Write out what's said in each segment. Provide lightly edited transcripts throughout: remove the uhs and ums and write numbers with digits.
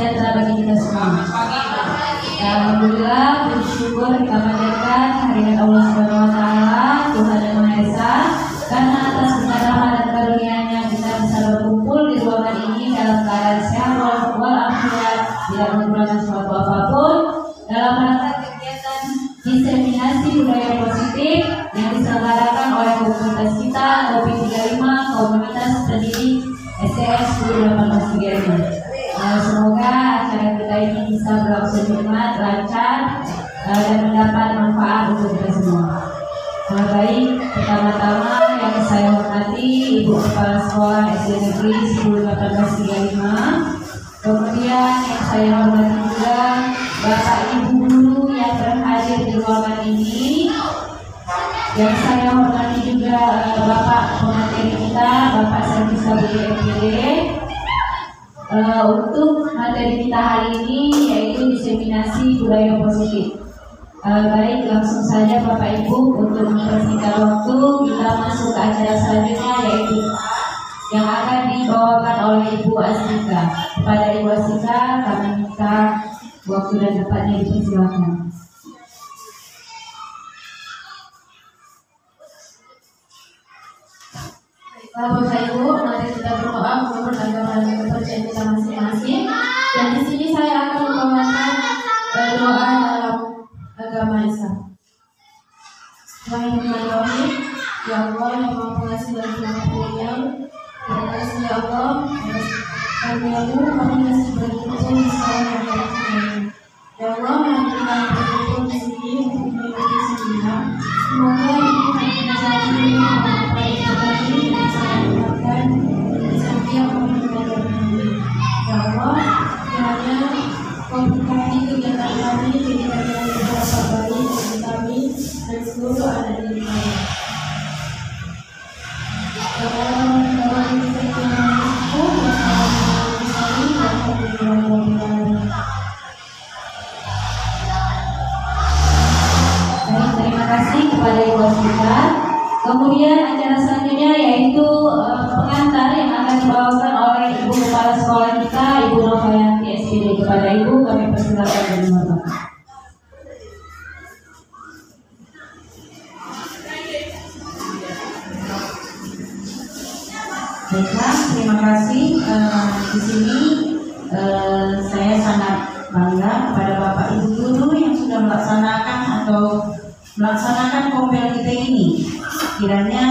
sejahtera bagi kita semua. Alhamdulillah, bersyukur kita panjatkan kehadirat Allah Subhanahu wa taala, Tuhan yang Maha Esa, karena atas segala rahmat dan karunia-Nya kita bisa berkumpul di ruangan ini dalam keadaan sehat walafiat, tidak mengurangkan suatu apapun dalam rangka kegiatan diseminasi budaya positif yang diselenggarakan oleh komunitas kita OP35 Komunitas Pendidik STS 2018 semoga acara kita ini bisa berlangsung nikmat, lancar, dan mendapat manfaat untuk kita semua. Baik, pertama-tama yang saya hormati Ibu Kepala Sekolah SD Negeri 101835, kemudian yang saya hormati juga Bapak Ibu Guru yang berhadir di ruangan ini, yang saya hormati juga Bapak pemateri kita, Bapak Servisa Budi FGD. Untuk materi kita hari ini yaitu diseminasi budaya positif. Baik, langsung saja Bapak Ibu untuk mempersingkat waktu kita masuk ke acara selanjutnya yaitu yang akan dibawakan oleh Ibu Astika. Kepada Ibu Astika kami minta waktu dan tempatnya dipersilakan. Bapak Ibu, mari kita berdoa menurut agama dan kepercayaan kita masing-masing. Dan di sini saya akan membawakan doa dalam agama Islam. Bismillahirrahmanirrahim. Ya Allah yang Maha Pengasih dan Maha Penyayang, terima kasih ya Allah kami masih berkumpul di sekolah yang baik ini. Ya Allah, mari kita berkumpul di sini untuk mengikuti seminar. Semoga ini akan menjadi setiap orang ya Allah, kiranya Kau berkati kegiatan kami, jadikan yang berapa baik bagi kami dan seluruh anak didik kami. Ya Allah, terima kasih kepada Ibu Astika. Kemudian acara selanjutnya yaitu pengantar yang akan dibawakan oleh Ibu Kepala Sekolah kita, Ibu Novayanti SPD. Kepada Ibu kami persilakan dan dihormati. Baiklah, terima kasih. Di sini saya sangat bangga kepada Bapak Ibu Guru yang sudah melaksanakan kompel kita ini. Kiranya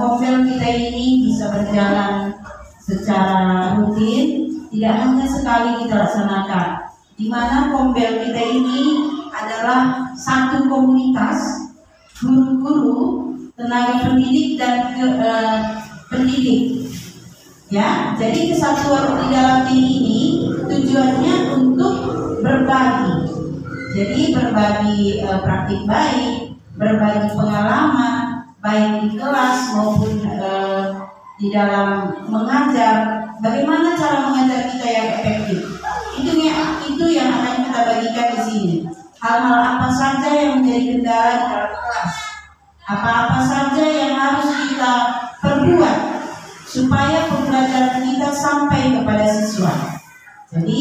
kompel kita ini bisa berjalan secara rutin, tidak hanya sekali kita laksanakan. Di mana kompel kita ini adalah satu komunitas guru-guru, tenaga pendidik dan pendidik. Ya, jadi kesatuan di dalam tim ini tujuannya untuk berbagi. Jadi berbagi praktik baik, berbagi pengalaman baik di kelas maupun di dalam mengajar. Bagaimana cara mengajar kita yang efektif? Itu yang akan kita bagikan di sini. Hal-hal apa saja yang menjadi kendala di dalam kelas? Apa-apa saja yang harus kita perbuat supaya pembelajaran kita sampai kepada siswa. Jadi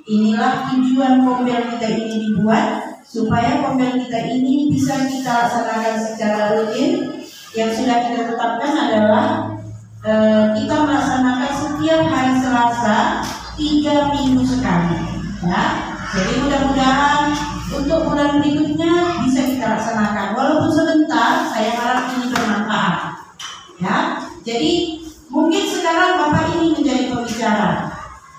inilah tujuan kompel kita ini dibuat, supaya kompel kita ini bisa kita laksanakan secara rutin. Yang sudah kita tetapkan adalah kita melaksanakan setiap hari Selasa 3 minggu sekali. Ya, jadi mudah-mudahan untuk bulan berikutnya bisa kita laksanakan. Walaupun sebentar, saya harap ini bermanfaat. Ya, jadi mungkin sekarang Bapak ini menjadi pembicara.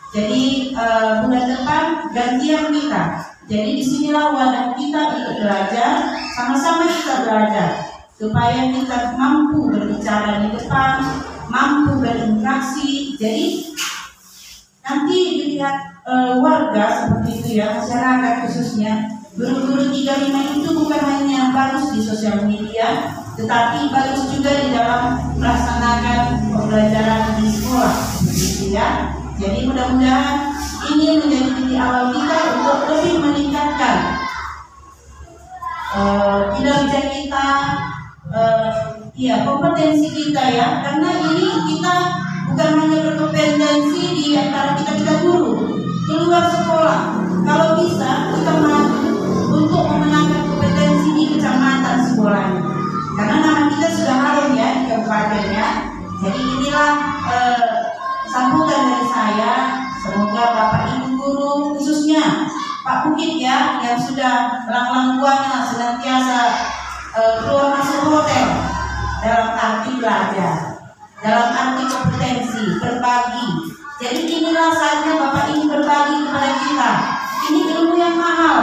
Jadi bulan depan gantian kita. Jadi disinilah wadah kita untuk belajar, sama-sama kita belajar supaya kita mampu berbicara di depan, mampu berinteraksi. Jadi nanti dilihat warga seperti itu ya, masyarakat khususnya. Guru-guru 35 itu bukan hanya bagus di sosial media, tetapi bagus juga di dalam melaksanakan pembelajaran di sekolah, gitu ya. Jadi mudah-mudahan ini menjadi titik awal kita untuk lebih meningkatkan kinerja kita, kompetensi kita ya. Karena ini kita bukan hanya berkompetensi di antara kita guru, keluar sekolah. Kalau bisa kita maju untuk memenangkan kompetensi di kecamatan sekolahnya. Karena nama kita sudah harum ya di kabupaten ya. Jadi inilah sambutan dari saya. Semoga Bapak Ibu guru khususnya Pak Bukit ya, yang sudah melanglang buana senantiasa keluar masuk hotel dalam arti belajar, dalam arti kompetensi, berbagi. Jadi inilah saatnya Bapak Ibu berbagi kepada kita. Ini ilmu yang mahal,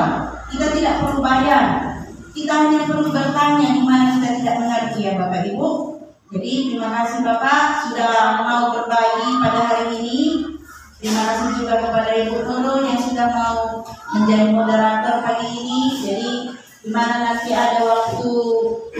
kita tidak perlu bayar. Kita hanya perlu bertanya di mana kita tidak mengerti ya Bapak Ibu. Jadi terima kasih Bapak sudah mau berbagi pada hari ini. Terima kasih juga kepada Ibu Nurul yang sudah mau menjadi moderator pagi ini. Jadi di mana nanti ada waktu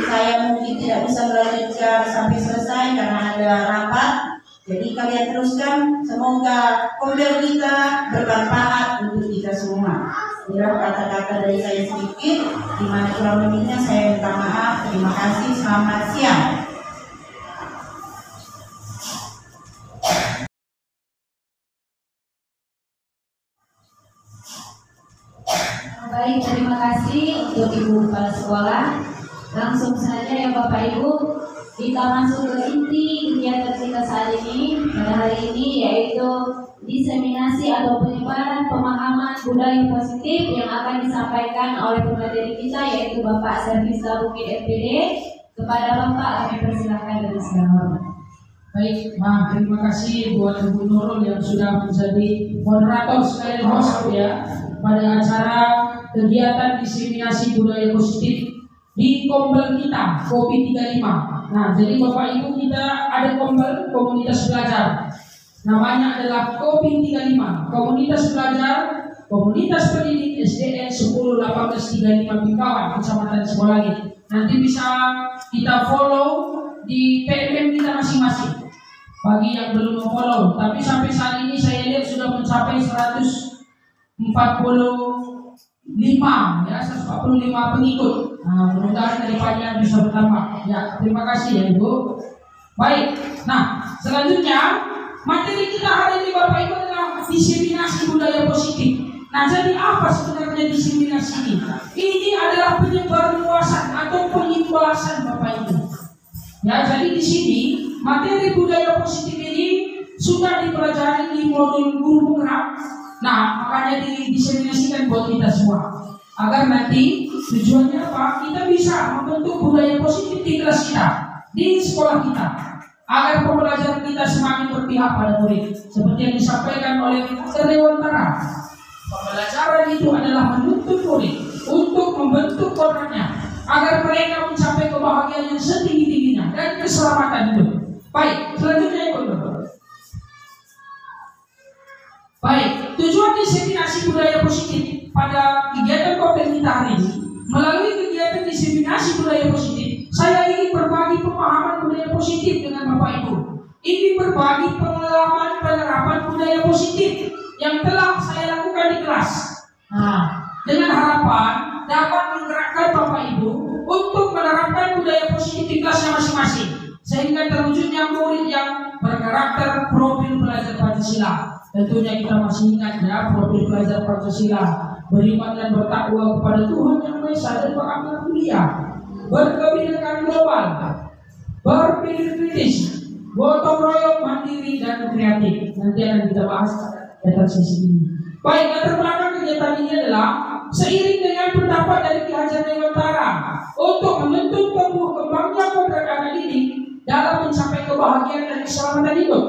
saya mungkin tidak bisa melanjutkan sampai selesai karena ada rapat. Jadi kalian teruskan, semoga kompil kita bermanfaat untuk kita semua. Inilah kata-kata dari saya sedikit, di mana kurang lebihnya saya minta maaf. Terima kasih, selamat siang. Baik, terima kasih untuk Ibu Kepala Sekolah. Langsung saja ya Bapak Ibu, kita masuk ke inti kegiatan kita saat ini pada hari ini, yaitu diseminasi atau penyebaran pemahaman budaya positif yang akan disampaikan oleh pemateri kita, yaitu Bapak Servisa Bukit FPD. Kepada Bapak kami persilahkan dengan segala hormat. Baik, terima kasih buat Ibu Nurul yang sudah menjadi moderator sekalian host ya pada acara kegiatan diseminasi budaya positif di Kombel kita, Kopi 35. Nah, jadi Bapak Ibu kita ada Kombel, komunitas belajar. Namanya adalah Kopi 35, komunitas belajar, komunitas pendidik SDN 101835 Bingkawan, Kecamatan Sekolahgi. Nanti bisa kita follow di PMM kita masing-masing. Bagi yang belum follow, tapi sampai saat ini saya lihat sudah mencapai 145 ya, 145 pengikut. Nah, mudah-mudahan daripada bisa bertambah. Ya, terima kasih ya Ibu. Baik, nah selanjutnya materi kita hari ini Bapak Ibu adalah diseminasi budaya positif. Nah, jadi apa sebenarnya diseminasi ini? Ini adalah penyebaran luasan atau pengimbalasan Bapak Ibu. Ya, jadi di sini materi budaya positif ini sudah dipelajari di modul guru penggerak. Nah, makanya diseminasikan buat kita semua. Agar nanti tujuannya apa? Kita bisa membentuk budaya positif di kelas kita, di sekolah kita. Agar pembelajaran kita semakin berpihak pada murid. Seperti yang disampaikan oleh Dewantara. Pembelajaran itu adalah menuntut murid untuk membentuk orangnya. Agar mereka mencapai kebahagiaan yang setinggi-tingginya dan keselamatan hidup. Baik, selanjutnya yang kedua. Baik, tujuan diseminasi budaya positif pada kegiatan Kopel kita hari ini, melalui kegiatan diseminasi budaya positif, saya ingin berbagi pemahaman budaya positif dengan Bapak Ibu. Ini berbagi pengalaman penerapan budaya positif yang telah saya lakukan di kelas. Nah, dengan harapan dapat menggerakkan Bapak Ibu untuk menerapkan budaya positif di kelasnya masing-masing, sehingga terwujudnya murid yang berkarakter profil pelajar Pancasila. Tentunya kita masih ingat ya, profil pelajar Pancasila: beriman dan bertakwa kepada Tuhan Yang Maha Esa dan beramal mulia, berkebinekaan global, berpikir kritis, gotong royong, mandiri dan kreatif. Nanti akan kita bahas pada sesi ini. Baik, latar belakang kegiatan ini adalah seiring dengan pendapat dari Ki Hajar Dewantara untuk menuntut tumbuh kembangnya program anak didik dalam mencapai kebahagiaan dan keselamatan hidup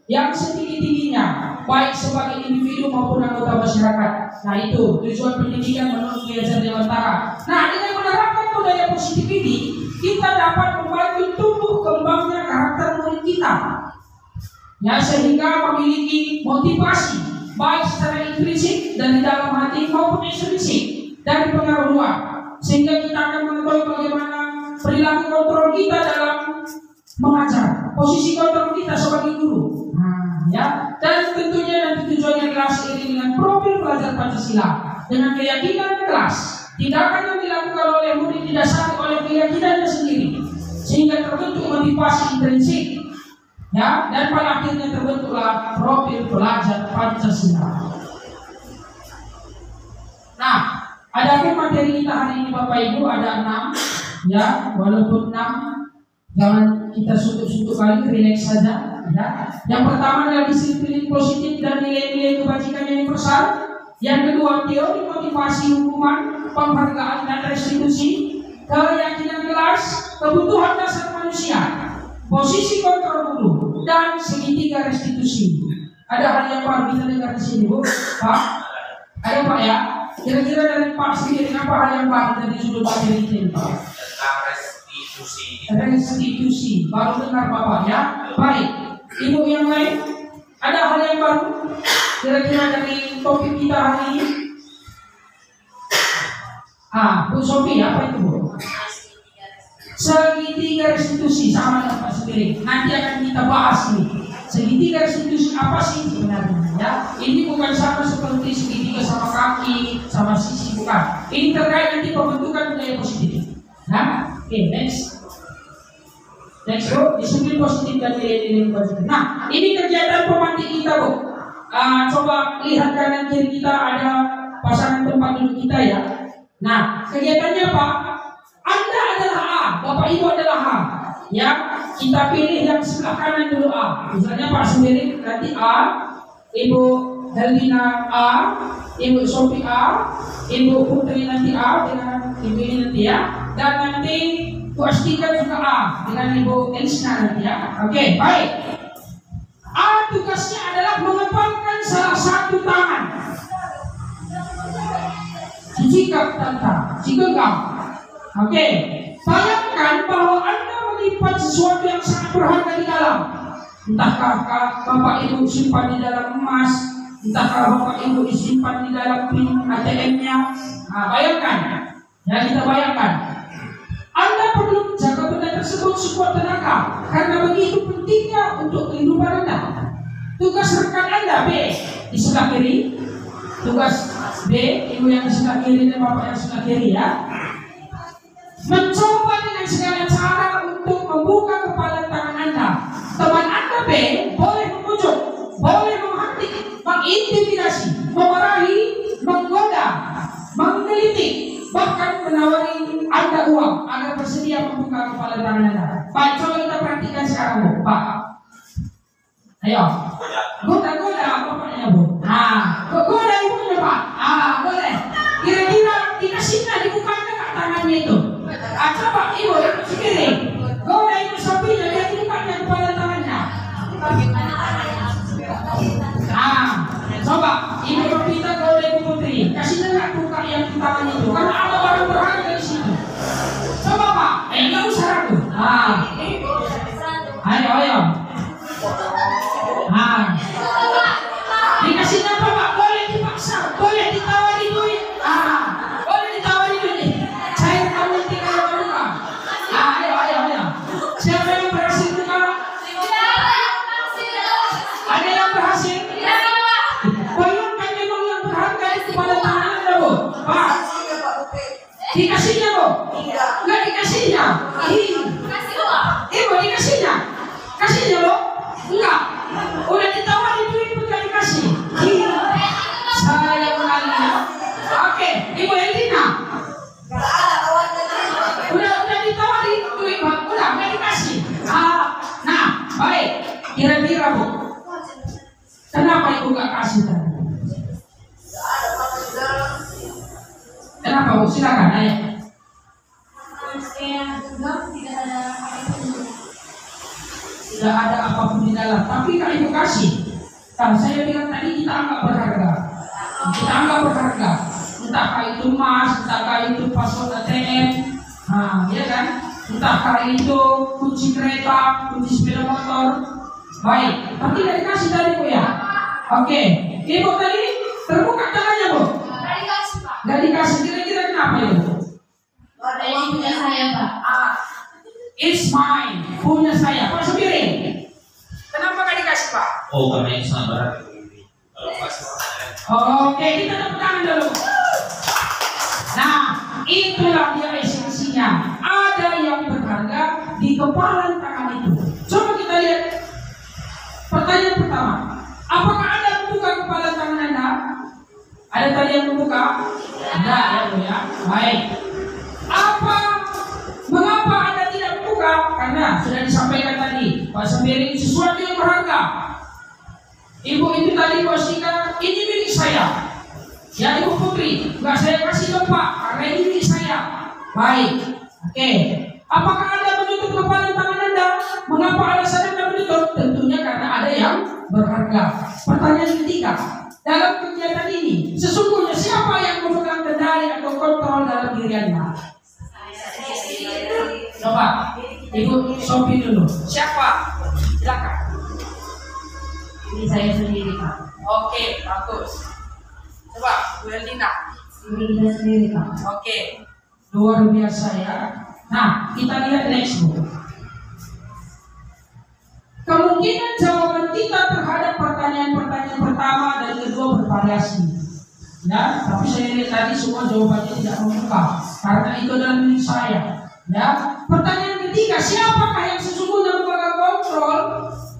yang setinggi-tingginya, baik sebagai individu maupun anggota masyarakat. Nah, itu tujuan pendidikan menurut Ki Hajar Dewantara. Nah, dengan menerapkan budaya positif ini, kita dapat membantu tumbuh kembangnya karakter murid kita, ya, sehingga memiliki motivasi baik secara intrinsik dari dalam hati maupun ekstrinsik dari pengaruh luar, sehingga kita akan mengetahui bagaimana perilaku kontrol kita dalam mengajar, posisi kontrol kita sebagai guru. Ya, dan tentunya nanti tujuannya kelas ini dengan profil pelajar Pancasila, dengan keyakinan kelas, tindakan yang dilakukan oleh murid didasari oleh keyakinannya sendiri, sehingga terbentuk motivasi intrinsik, ya, dan pada akhirnya terbentuklah profil pelajar Pancasila. Adapun materi kita hari ini Bapak Ibu ada 6, ya, walaupun 6 jangan kita suntuk-suntuk kali, relax saja. Ya. Yang pertama adalah disiplin positif dan nilai-nilai kebajikan yang universal. Yang kedua, teori motivasi hukuman, penghargaan dan restitusi, keyakinan kelas, kebutuhan dasar manusia, posisi kontrol dulu, dan segitiga restitusi. Ada hal yang baru kita dengar di sini, Bu, Pak? Ada Pak ya? Kira-kira dari Pak sendiri apa hal yang baru dari sudut materi ini, Pak? Restitusi. Baru dengar Bapak ya? Baik. Ibu yang lain, ada hal yang baru kira-kira dari topik kita hari ini? Bu Sophie, apa itu Bu? Segitiga restitusi, sama dengan Pak sendiri. Nanti akan kita bahas nih. Segitiga restitusi apa sih sebenarnya? Ya, ini bukan sama seperti segitiga sama kaki, sama sisi, bukan. Ini terkait nanti pembentukan budaya positif. Nah, oke, next. Next Bu, disiplin positif dan nilai-nilai positif. Nah, ini kegiatan pemantik kita Bu. Coba lihat kanan kiri kita ada pasangan tempat duduk kita ya. Nah, kegiatannya apa? Anda adalah A, Bapak Ibu adalah A. Ya, kita pilih yang sebelah kanan dulu A. Misalnya Pak sendiri nanti A, Ibu Helena A, Ibu Sophie A, Ibu Putri nanti A dengan Ibu ini nanti ya. Dan nanti Bu Astika juga A dengan Ibu Elsina nanti ya. Oke, baik. A tugasnya adalah mengepalkan salah satu tangan. Jika tentang, jika oke, bayangkan bahwa Anda menyimpan sesuatu yang sangat berharga di dalam. Entahkah Bapak Ibu simpan di dalam emas, entahkah Bapak Ibu disimpan di dalam pin ATM-nya. Nah, bayangkan, ya kita bayangkan. Anda perlu menjaga benda tersebut sekuat tenaga, karena begitu pentingnya untuk kehidupan Anda. Tugas rekan Anda B di sebelah kiri. Tugas B, Ibu yang di sebelah kiri dan Bapak yang di sebelah kiri ya. Mencoba dengan segala cara untuk membuka kepala tangan Anda. Teman Anda B boleh membujuk, boleh menghantik, mengintimidasi, memarahi, menggoda, menggelitik, bahkan menawari Anda uang agar bersedia membuka kepala tangan Anda. Baik, coba kita perhatikan sekarang Bu, Pak. Ayo, goda-goda bapaknya Bu. Nah, goda ibunya Pak. Boleh. Kira-kira dikasihnya dibukanya nggak tangannya itu? Coba Ibu sendiri. Goda ibu sapinya dia dibukanya kepala tangannya. Coba Ibu Ropita goda Ibu Putri. Kasihnya nggak buka yang di tangan itu? Karena ada barang berharga di situ. Coba Pak. Nggak usah ragu. Ayo. Dikasihnya apa Pak? Boleh dipaksa, boleh ditawari duit. Boleh ditawari duit. Saya tahu tinggal berbuka. Ayo. Siapa yang berhasil buka? Ada yang berhasil? Bayangkan memang yang berharga itu pada tangan Anda Bu. Pak, dikasihnya Bu? Enggak dikasihnya. Ibu dikasihnya? Kasihnya Bu? Enggak. Udah ditawari duit pun gak dikasih. Saya mengalihnya. Oke, Ibu Elina. Udah ditawari duit Pak, udah gak dikasih. Nah, baik. Kira-kira Bu, kenapa Ibu gak kasih tadi? Kenapa Bu? Silakan, ayo. Tidak ada apapun di dalam, tapi kalau Ibu kasih. Kalau saya bilang tadi kita anggap berharga. Entahkah itu emas, entahkah itu password ATM, ya kan? Entahkah itu kunci kereta, kunci sepeda motor. Baik, tapi tidak dikasih tadi Bu ya. Oke, Ibu tadi terbuka tangannya Bu. Tidak dikasih, kira-kira kenapa Ibu? Ini punya saya Pak. It's mine, punya saya. Pak sendiri. Kenapa gak dikasih Pak? Karena ini sangat berat. Oke, kita tepuk tangan dulu. Nah, itulah dia esensinya. Ada yang berharga di kepala tangan itu. Coba kita lihat. Pertanyaan pertama, apakah Anda membuka kepala tangan Anda? Ada Ada tadi yang membuka? Ada ya Bu ya. Baik. Mengapa Anda tidak membuka? Karena sudah disampaikan tadi, Pak Sembiring sesuatu yang berharga. Ibu itu tadi posisikan ini milik saya. Ya Ibu Putri, nggak saya kasih dong Pak, karena ini milik saya. Baik. Oke. Apakah Anda menutup kepala tangan Anda? Mengapa alasan Anda menutup? Tentunya karena ada yang berharga. Pertanyaan ketiga, dalam kegiatan ini, sesungguhnya siapa yang memegang kendali atau kontrol dalam diri Anda? Coba, Ibu Sophie dulu. Siapa? Silakan. Ini saya sendiri Pak. Oke, bagus. Coba, Bu Elina. Ini saya sendiri Pak. Oke, luar biasa ya. Nah, kita lihat next Bu. Kemungkinan jawaban kita terhadap pertanyaan-pertanyaan pertama dan kedua bervariasi. Ya, tapi saya lihat tadi semua jawabannya tidak membuka karena itu adalah milik saya. Ya, pertanyaan ketiga, siapakah yang sesungguhnya memegang kontrol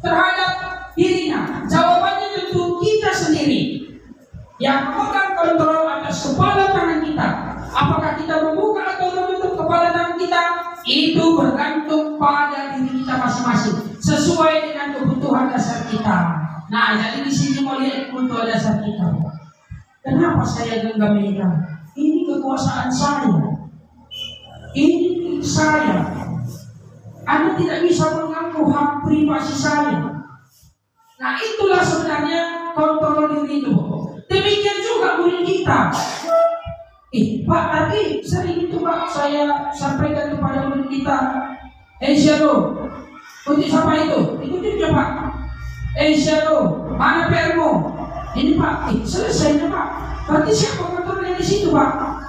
terhadap dirinya? Jawabannya tentu kita sendiri yang memegang kontrol atas kepala tangan kita. Apakah kita membuka atau menutup kepala tangan kita? Itu bergantung pada diri kita masing-masing, sesuai dengan kebutuhan dasar kita. Nah, jadi di sini mau lihat kebutuhan dasar kita. Kenapa saya genggam megang? Ini kekuasaan saya. Ini saya. Anda tidak bisa mengganggu hak privasi saya. Nah, itulah sebenarnya kontrol diri itu. Demikian juga murid kita. Pak, tadi sering itu Pak saya sampaikan kepada murid kita. Shadow, untuk siapa itu? Ikutin dia Pak. Shadow, mana PR-mu? Ini Pak, selesai Pak. Berarti siapa kontrolnya di situ Pak?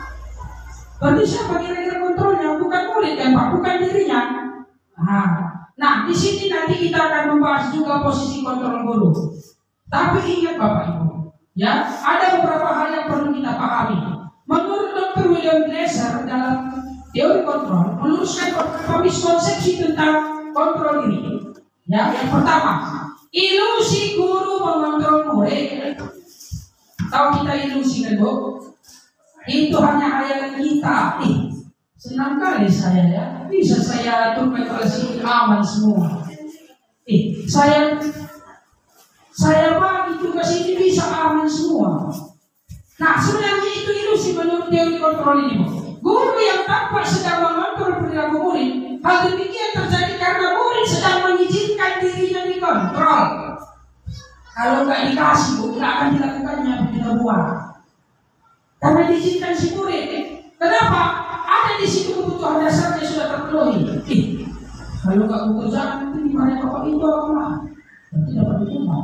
Berarti siapa kira-kira kontrolnya? Bukan murid kan Pak, bukan dirinya. Nah, di sini nanti kita akan membahas juga posisi kontrol guru. Tapi ingat Bapak Ibu, ya ada beberapa hal yang perlu kita pahami. Menurut Dr. William Glasser dalam teori kontrol meluruskan beberapa miskonsepsi tentang kontrol diri. Ya, yang pertama, ilusi guru mengontrol murid. Tahu kita ilusi kan Bu? Itu hanya hayalan kita. Senang kali saya ya, bisa saya aturkan relasi aman semua. Saya bagi tugas ini bisa aman semua. Nah, sebenarnya itu ilusi menurut teori kontrol ini. Guru yang tampak sedang mengontrol perilaku murid, hal demikian terjadi karena murid sedang mengizinkan dirinya dikontrol. Kalau nggak dikasih, nggak akan dilakukannya kita buat. Karena diizinkan si murid. Kenapa? Ada di situ kebutuhan dasarnya sudah terpenuhi. Kalau nggak bekerja, itu gimana Bapak Ibu lah? Nanti dapat hukuman.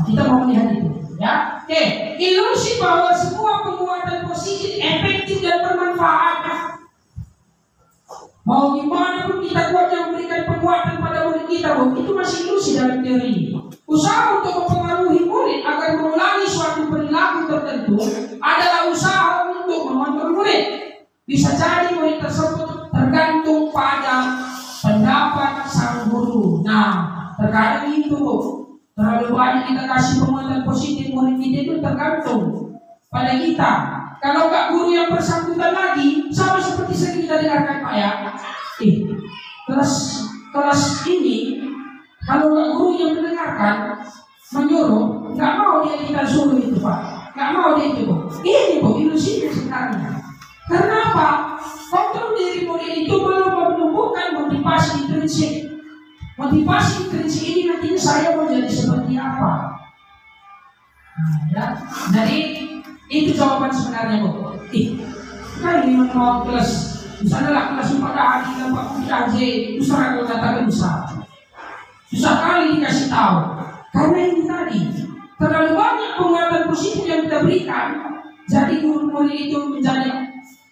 Kita mau melihat itu. Ya, ilusi bahwa semua penguatan positif efektif dan bermanfaat. Mau gimana pun kita buat yang memberikan penguatan pada murid kita, itu masih ilusi dalam teori ini. Usaha untuk mempengaruhi murid agar mengulangi suatu perilaku tertentu adalah usaha untuk mengontrol murid. Bisa jadi murid tersebut tergantung pada pendapat sang guru. Nah, terkadang itu terlalu banyak kita kasih penguatan positif murid kita itu tergantung pada kita. Kalau nggak guru yang bersangkutan lagi, sama seperti sering kita dengarkan Pak ya. Kelas ini kalau nggak guru yang mendengarkan, menyuruh, nggak mau dia kita suruh itu Pak, nggak mau dia itu Bu. Ini Bu ilusinya sebenarnya. Karena apa? Kontrol diri murid itu belum menumbuhkan motivasi intrinsik. Motivasi intrinsik ini nantinya saya mau jadi seperti apa? Ya. Jadi itu jawaban sebenarnya Bu. Kan ini mau kelas, misalnya lah kelas 4 hari, 4 hari, itu serang katakan bisa. Susah kali dikasih tahu. Karena ini tadi terlalu banyak penguatan positif yang kita berikan, jadi guru murid itu menjadi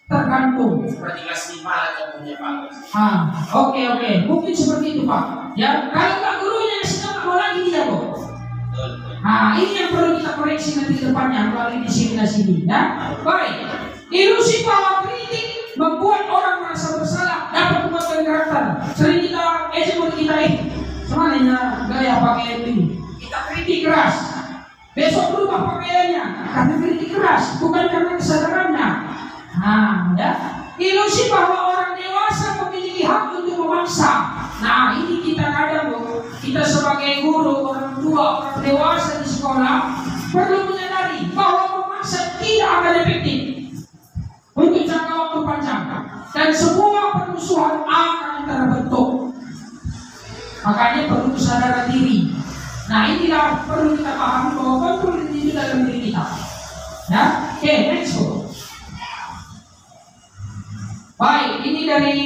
tergantung. Seperti kelas 5 lah contohnya Pak. Oke. Mungkin seperti itu Pak. Ya, kalau nggak gurunya sedang mau lagi dia Bu. Ini yang perlu kita koreksi nanti ke depannya melalui diseminasi ini. Ya, baik. Ilusi bahwa kritik membuat orang merasa bersalah dapat membuat karakter. Sering kita murid kita semuanya gaya pakai ini. Kita kritik keras. Besok berubah pakaiannya karena kritik keras, bukan karena kesadarannya. Nah, ya. Ilusi bahwa orang dewasa memiliki hak untuk memaksa. Nah, ini kita kadang kita sebagai guru, orang tua, orang dewasa di sekolah perlu menyadari bahwa memaksa tidak akan efektif untuk jangka waktu panjang dan semua permusuhan akan terbentuk. Makanya perlu kesadaran diri. Nah, inilah perlu kita pahami bahwa kontrol itu dalam diri kita. Ya, oke, next. Baik, ini dari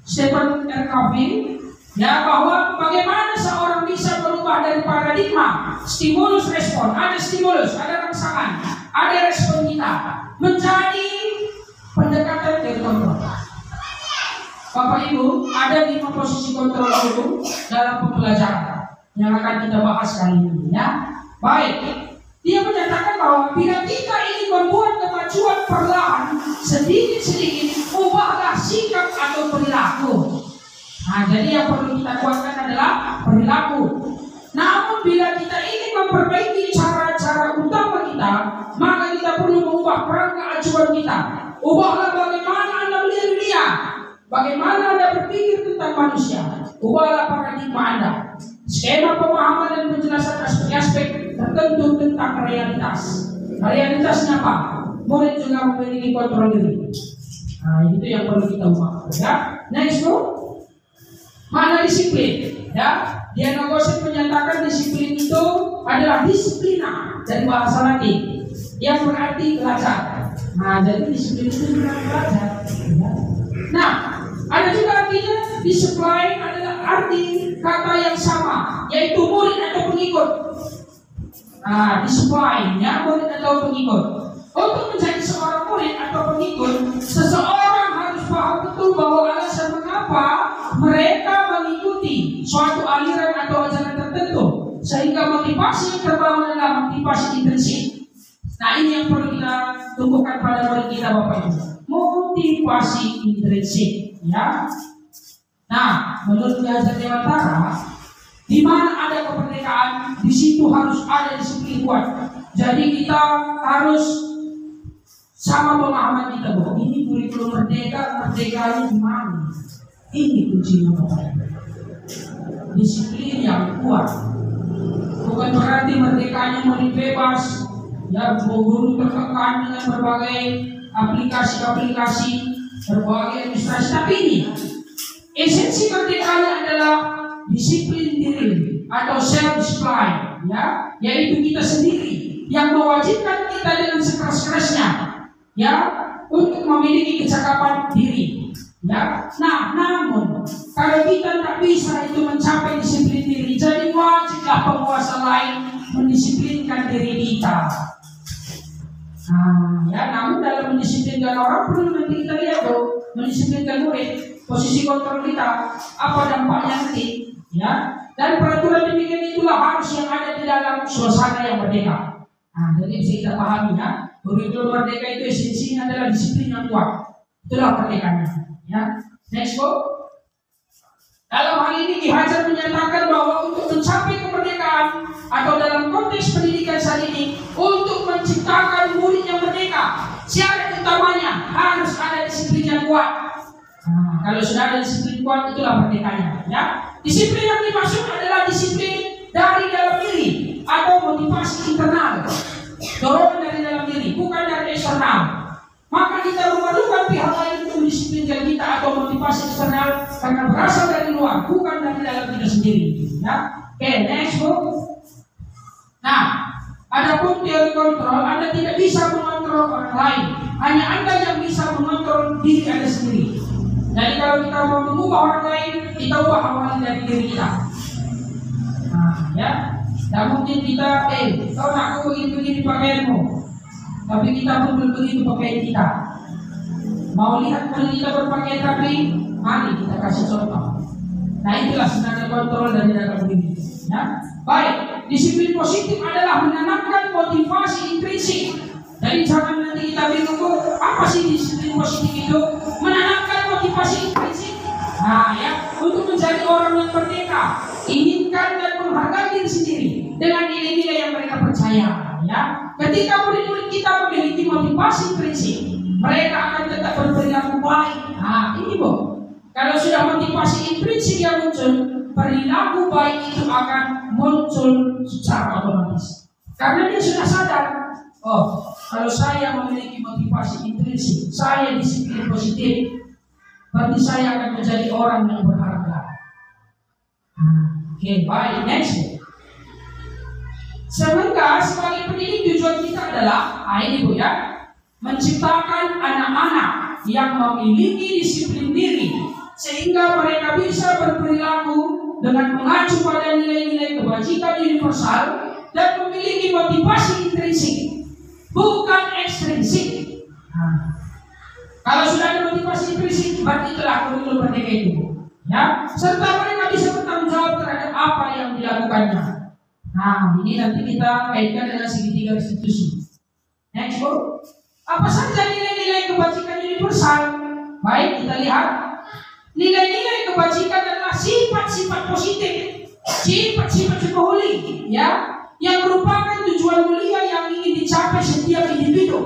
Stephen R. Covey, ya, bahwa bagaimana seorang bisa berubah dari paradigma stimulus respon, ada stimulus, ada rangsangan, ada respon kita, menjadi pendekatan dari kontrol. Bapak Ibu, ada 5 posisi kontrol dulu dalam pembelajaran yang akan kita bahas kali ini, ya. Baik. Dia menyatakan bahwa bila kita ingin membuat kemajuan perlahan, sedikit-sedikit ubahlah sikap atau perilaku. Nah, jadi yang perlu kita kuatkan adalah perilaku. Namun bila kita ingin memperbaiki cara-cara utama kita, maka kita perlu mengubah kerangka acuan kita. Ubahlah bagaimana Anda melihat dunia, bagaimana Anda berpikir tentang manusia. Ubahlah paradigma Anda. Skema pemahaman dan penjelasan aspek-aspek tertentu tentang realitas. Realitasnya apa? Murid juga memiliki kontrol diri. Nah, itu yang perlu kita ubah. Ya, next bro. Mana disiplin? Ya, Diana Gosset menyatakan disiplin itu adalah disiplina dari bahasa Latin yang berarti belajar. Nah, jadi disiplin itu berarti belajar. Ya. Nah, ada juga artinya discipline adalah arti kata yang sama, yaitu murid atau pengikut. Nah, discipline, ya, murid atau pengikut. Untuk menjadi seorang murid atau pengikut, seseorang harus paham betul bahwa alasan mengapa mereka mengikuti suatu aliran atau ajaran tertentu, sehingga motivasi yang terbangun adalah motivasi intrinsik. Nah, ini yang perlu kita tumbuhkan pada murid kita, Bapak Ibu. Motivasi intrinsik, ya. Nah, menurut Belajar Dewantara, di mana ada kemerdekaan, di situ harus ada disiplin kuat. Jadi kita harus sama pemahaman kita bahwa ini kurikulum merdeka, merdeka gimana? Ini kuncinya, Bapak. Disiplin yang kuat. Bukan berarti merdekanya murid bebas, ya, guru tertekan dengan berbagai aplikasi-aplikasi, berbagai administrasi. Tapi ini esensi merdekanya adalah disiplin diri atau self-discipline, ya, yaitu kita sendiri yang mewajibkan kita dengan sekeras-kerasnya, ya, untuk memiliki kecakapan diri, ya. Nah, namun kalau kita tidak bisa itu mencapai disiplin diri, jadi wajiblah penguasa lain mendisiplinkan diri kita. Nah, ya, namun dalam mendisiplinkan orang perlu nanti kita lihat tuh, mendisiplinkan murid, posisi kontrol kita, apa dampaknya nanti, ya. Dan peraturan demikian itulah harus yang ada di dalam suasana yang merdeka. Nah, jadi bisa kita pahami, ya, kurikulum merdeka itu esensinya adalah disiplin yang kuat. Itulah merdekanya, ya. Next go. Dalam hal ini Ki Hajar menyatakan bahwa untuk mencapai kemerdekaan atau dalam konteks pendidikan saat ini, untuk menciptakan murid yang merdeka, syarat utamanya harus ada disiplin yang kuat. Nah, kalau sudah ada disiplin kuat, itulah merdekanya, ya. Disiplin yang dimaksud adalah disiplin dari dalam diri atau motivasi internal, dorongan dari dalam diri, bukan dari eksternal. Maka kita memerlukan pihak lain untuk mendisiplinkan kita atau motivasi eksternal karena berasal dari luar, bukan dari dalam kita sendiri, ya. Oke, next book. Nah, adapun teori kontrol, Anda tidak bisa mengontrol orang lain, hanya Anda yang bisa mengontrol diri Anda sendiri. Jadi kalau kita mau mengubah orang lain, kita ubah awal dari diri kita. Nah, ya, tidak mungkin kita, kau nak aku begini pakaianmu, tapi kita pun belum begitu pakaian kita. Mau lihat kalau kita berpakaian rapi, mari kita kasih contoh. Nah, itulah sebenarnya kontrol dari dalam diri. Ya, baik. Disiplin positif adalah menanamkan motivasi intrinsik. Jadi jangan nanti kita bingung, apa sih disiplin positif itu? Menanamkan motivasi intrinsik. Nah, ya, untuk menjadi orang yang merdeka, inginkan dan menghargai diri sendiri dengan nilai-nilai yang mereka percaya. motivasi prinsip, mereka akan tetap berperilaku baik. Nah, ini Bu. Kalau sudah motivasi intrinsik yang muncul, perilaku baik itu akan muncul secara otomatis. Karena dia sudah sadar, oh, kalau saya memiliki motivasi intrinsik, saya disiplin positif, berarti saya akan menjadi orang yang berharga. Oke, baik, next. Sementara sebagai pendidik tujuan kita adalah, ini Bu ya, menciptakan anak-anak yang memiliki disiplin diri sehingga mereka bisa berperilaku dengan mengacu pada nilai-nilai kebajikan universal dan memiliki motivasi intrinsik, bukan ekstrinsik. Kalau sudah ada motivasi intrinsik, berarti itulah kurikulum merdeka itu, ya. Serta mereka bisa bertanggung jawab terhadap apa yang dilakukannya. Nah, ini nanti kita kaitkan dengan segitiga restitusi. Next, Bu. Apa saja nilai-nilai kebajikan universal? Baik, kita lihat. Nilai-nilai kebajikan adalah sifat-sifat positif, sifat-sifat cukahuli, ya, yang merupakan tujuan mulia yang ingin dicapai setiap individu.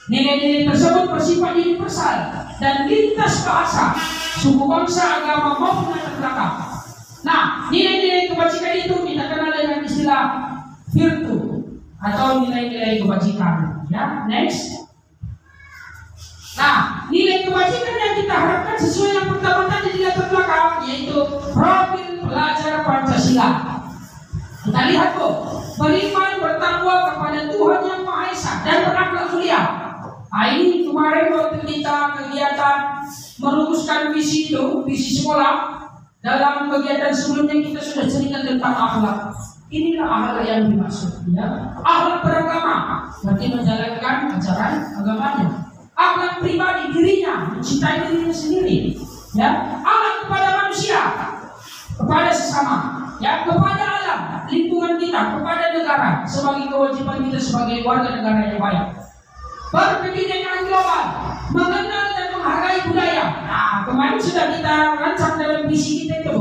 Nilai-nilai tersebut bersifat universal dan lintas bahasa, suku bangsa, agama maupun latar belakang. Nah, nilai-nilai kebajikan itu kita kenal dengan istilah virtu atau nilai-nilai kebajikan. Ya, next. Nah, nilai kebajikan yang kita harapkan sesuai yang pertama tadi di latar belakang, yaitu profil pelajar Pancasila. Kita lihat Bu, beriman, bertakwa kepada Tuhan Yang Maha Esa dan berakhlak mulia. Nah, ini kemarin waktu kita kegiatan merumuskan visi itu, visi sekolah. Dalam kegiatan sebelumnya kita sudah cerita tentang akhlak. Inilah akhlak yang dimaksud, ya. Akhlak beragama, berarti menjalankan ajaran agamanya. Akhlak pribadi dirinya, mencintai dirinya sendiri, ya. Akhlak kepada manusia, kepada sesama, ya, kepada alam, lingkungan kita, kepada negara, sebagai kewajiban kita sebagai warga negara yang baik. Berkebinekaan global, mengenal dan menghargai budaya. Nah, kemarin sudah kita rancang dalam visi kita itu,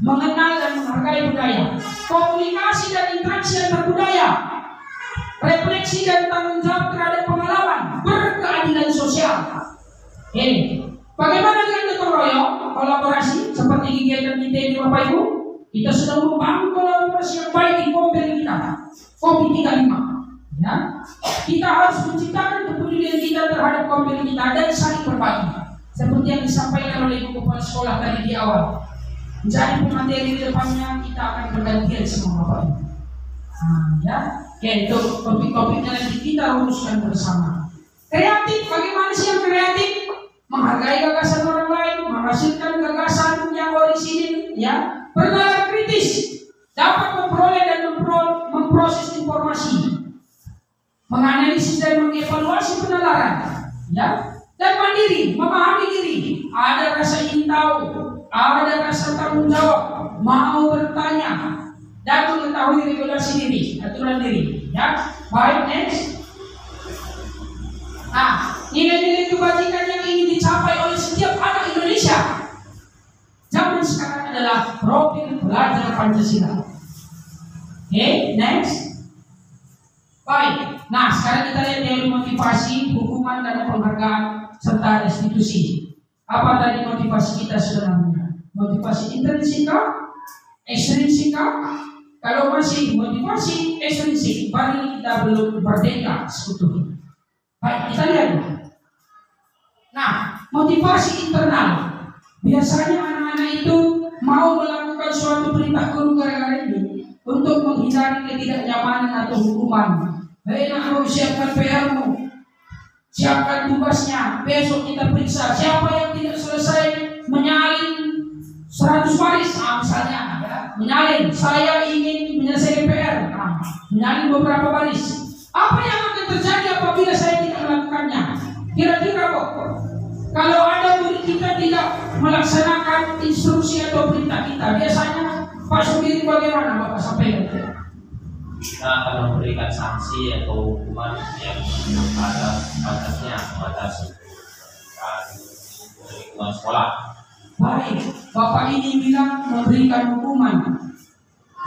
mengenal dan menghargai budaya, komunikasi dan interaksi antar budaya, refleksi dan tanggung jawab terhadap pengalaman, berkeadilan sosial. Bagaimana dengan gotong royong, kolaborasi seperti kegiatan kita ini Bapak Ibu? Kita sudah membangun kolaborasi yang baik di Kompel kita, Kopi 35. Ya, kita harus menciptakan kepedulian kita terhadap Kompel kita dan saling berbagi. Seperti yang disampaikan oleh Ibu Kepala Sekolah tadi di awal. Menjadi pemateri di depannya kita akan bergantian semua Bapak Ibu. Ya, itu topik-topiknya nanti kita rumuskan bersama. Kreatif, bagaimana sih yang kreatif? Menghargai gagasan orang lain, menghasilkan gagasan yang orisinil, ya. Bernalar kritis, dapat memperoleh dan memproses informasi, menganalisis dan mengevaluasi penalaran, ya, dan mandiri, memahami diri, ada rasa ingin tahu, ada rasa tanggung jawab, mau bertanya, dan mengetahui regulasi diri, aturan diri, ya. Baik, next. Nah, nilai-nilai kebajikan yang ingin dicapai oleh setiap anak Indonesia zaman sekarang adalah profil pelajar Pancasila. Oke, next. Baik. Nah, sekarang kita lihat teori motivasi, hukuman dan penghargaan serta restitusi. Apa tadi motivasi kita sebenarnya? Motivasi intrinsika, ekstrinsika. Kalau masih motivasi ekstrinsik, berarti kita belum merdeka seutuhnya. Baik, kita lihat. Nah, motivasi internal. Biasanya anak-anak itu mau melakukan suatu perintah guru gara-gara ini untuk menghindari ketidaknyamanan atau hukuman. Hei nak, siapkan PR-mu, siapkan tugasnya, besok kita periksa siapa yang tidak selesai menyalin 100 baris, misalnya, ya, menyalin, saya ingin menyelesaikan PR, menyalin beberapa baris. Apa yang akan terjadi apabila saya tidak melakukannya? Kira-kira kok, kalau ada murid kita tidak melaksanakan instruksi atau perintah kita, biasanya Pak Supiri bagaimana Bapak sampaikan? Kita akan memberikan sanksi atau hukuman yang ada batasnya, batas lingkungan sekolah. Baik, Bapak ini bilang memberikan hukuman.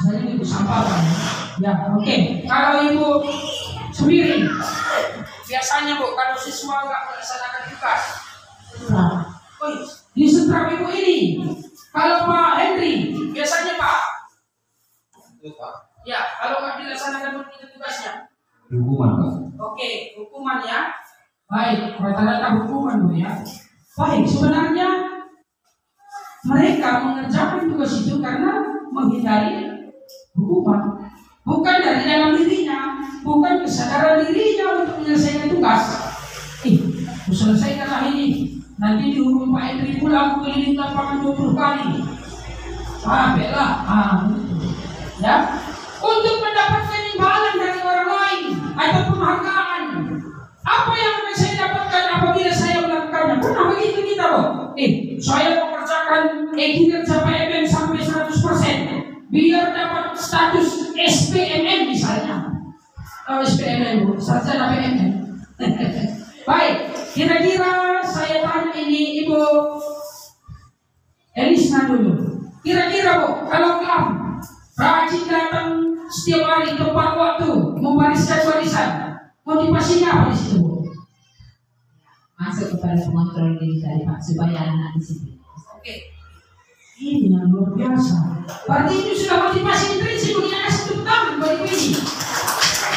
Jadi itu sampaikan. Ya, oke. Kalau Ibu Supiri, biasanya biasanya Bu kalau siswa nggak melaksanakan tugas? Nah, Di setrap Ibu ini, kalau Pak Henry, biasanya Pak? Ya, kalau nggak dilaksanakan begitu tugasnya? Hukuman, Pak. Oke, hukuman ya. Baik, rata-rata hukuman Bu ya. Baik, sebenarnya mereka mengerjakan tugas itu karena menghindari hukuman, bukan dari dalam dirinya, bukan kesadaran dirinya untuk menyelesaikan tugas. Selesaikanlah ini, nanti dihukum Pak Henry pulang keliling lapangan 20 kali. Sampailah, ya, untuk mendapatkan imbalan dari orang lain atau penghargaan. Apa yang akan saya dapatkan apabila saya melakukannya? Pernah begitu kita loh. Saya mengerjakan kinerja PMM sampai 100%, biar dapat status SPMM misalnya. SPMM Bu, sarjana PMM. Baik, kira-kira saya tanya ini Ibu Elisna dulu. Kira-kira Bu, kalau kamu rajin datang setiap hari tepat waktu membariskan barisan, motivasinya apa di situ Bu? Masuk kepada pengontrol diri dari Pak supaya anak disiplin. Oke. Ini yang luar biasa. Berarti itu sudah motivasi intrinsik bagi anak satu tahun bagi ini.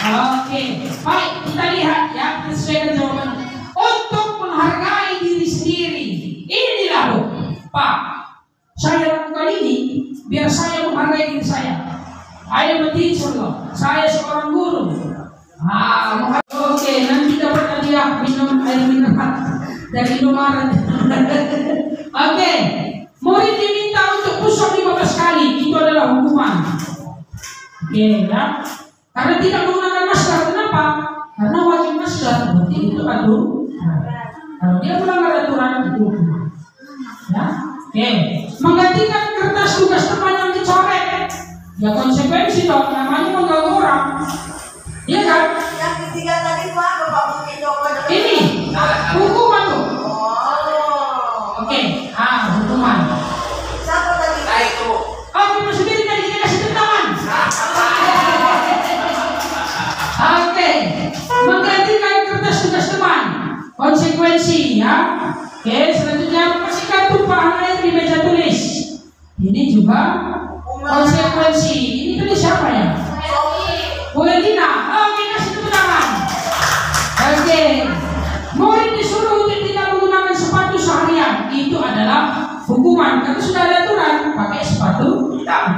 Oke, baik, kita lihat ya, sesuai jawaban. Untuk menghargai diri sendiri, inilah Bu, Pak, saya lakukan ini biar saya menghargai diri saya. I am a teacher loh, saya seorang guru. Oke, nanti dapat hadiah minum air mineral dari Indomaret. Oke, murid diminta untuk pusat 15 kali, itu adalah hukuman. Oke, ya. Karena tidak menggunakan masker, kenapa? Karena wajib masker, berarti itu aturan. Kalau dia melanggar aturan itu hukuman. Ya, oke. Menggantikan kertas tugas teman yang dicoret, ya konsekuensi dong, namanya mengganggu orang. Iya kan? Yang ketiga tadi Pak, Bapak mungkin coba Ini hukuman tuh. Oke, hukuman. Siapa tadi? Itu. Ibu sendiri tadi kita kasih tentangan. Oke, menggantikan kertas tugas teman, konsekuensi ya. Oke, selanjutnya kasih kartu Pak air di meja tulis. Ini juga konsekuensi. Ini tulis siapa ya? Bu Elina. Oke, kasih tepuk tangan. Oke, murid disuruh untuk tidak menggunakan sepatu seharian. Itu adalah hukuman. Karena sudah ada aturan pakai sepatu hitam.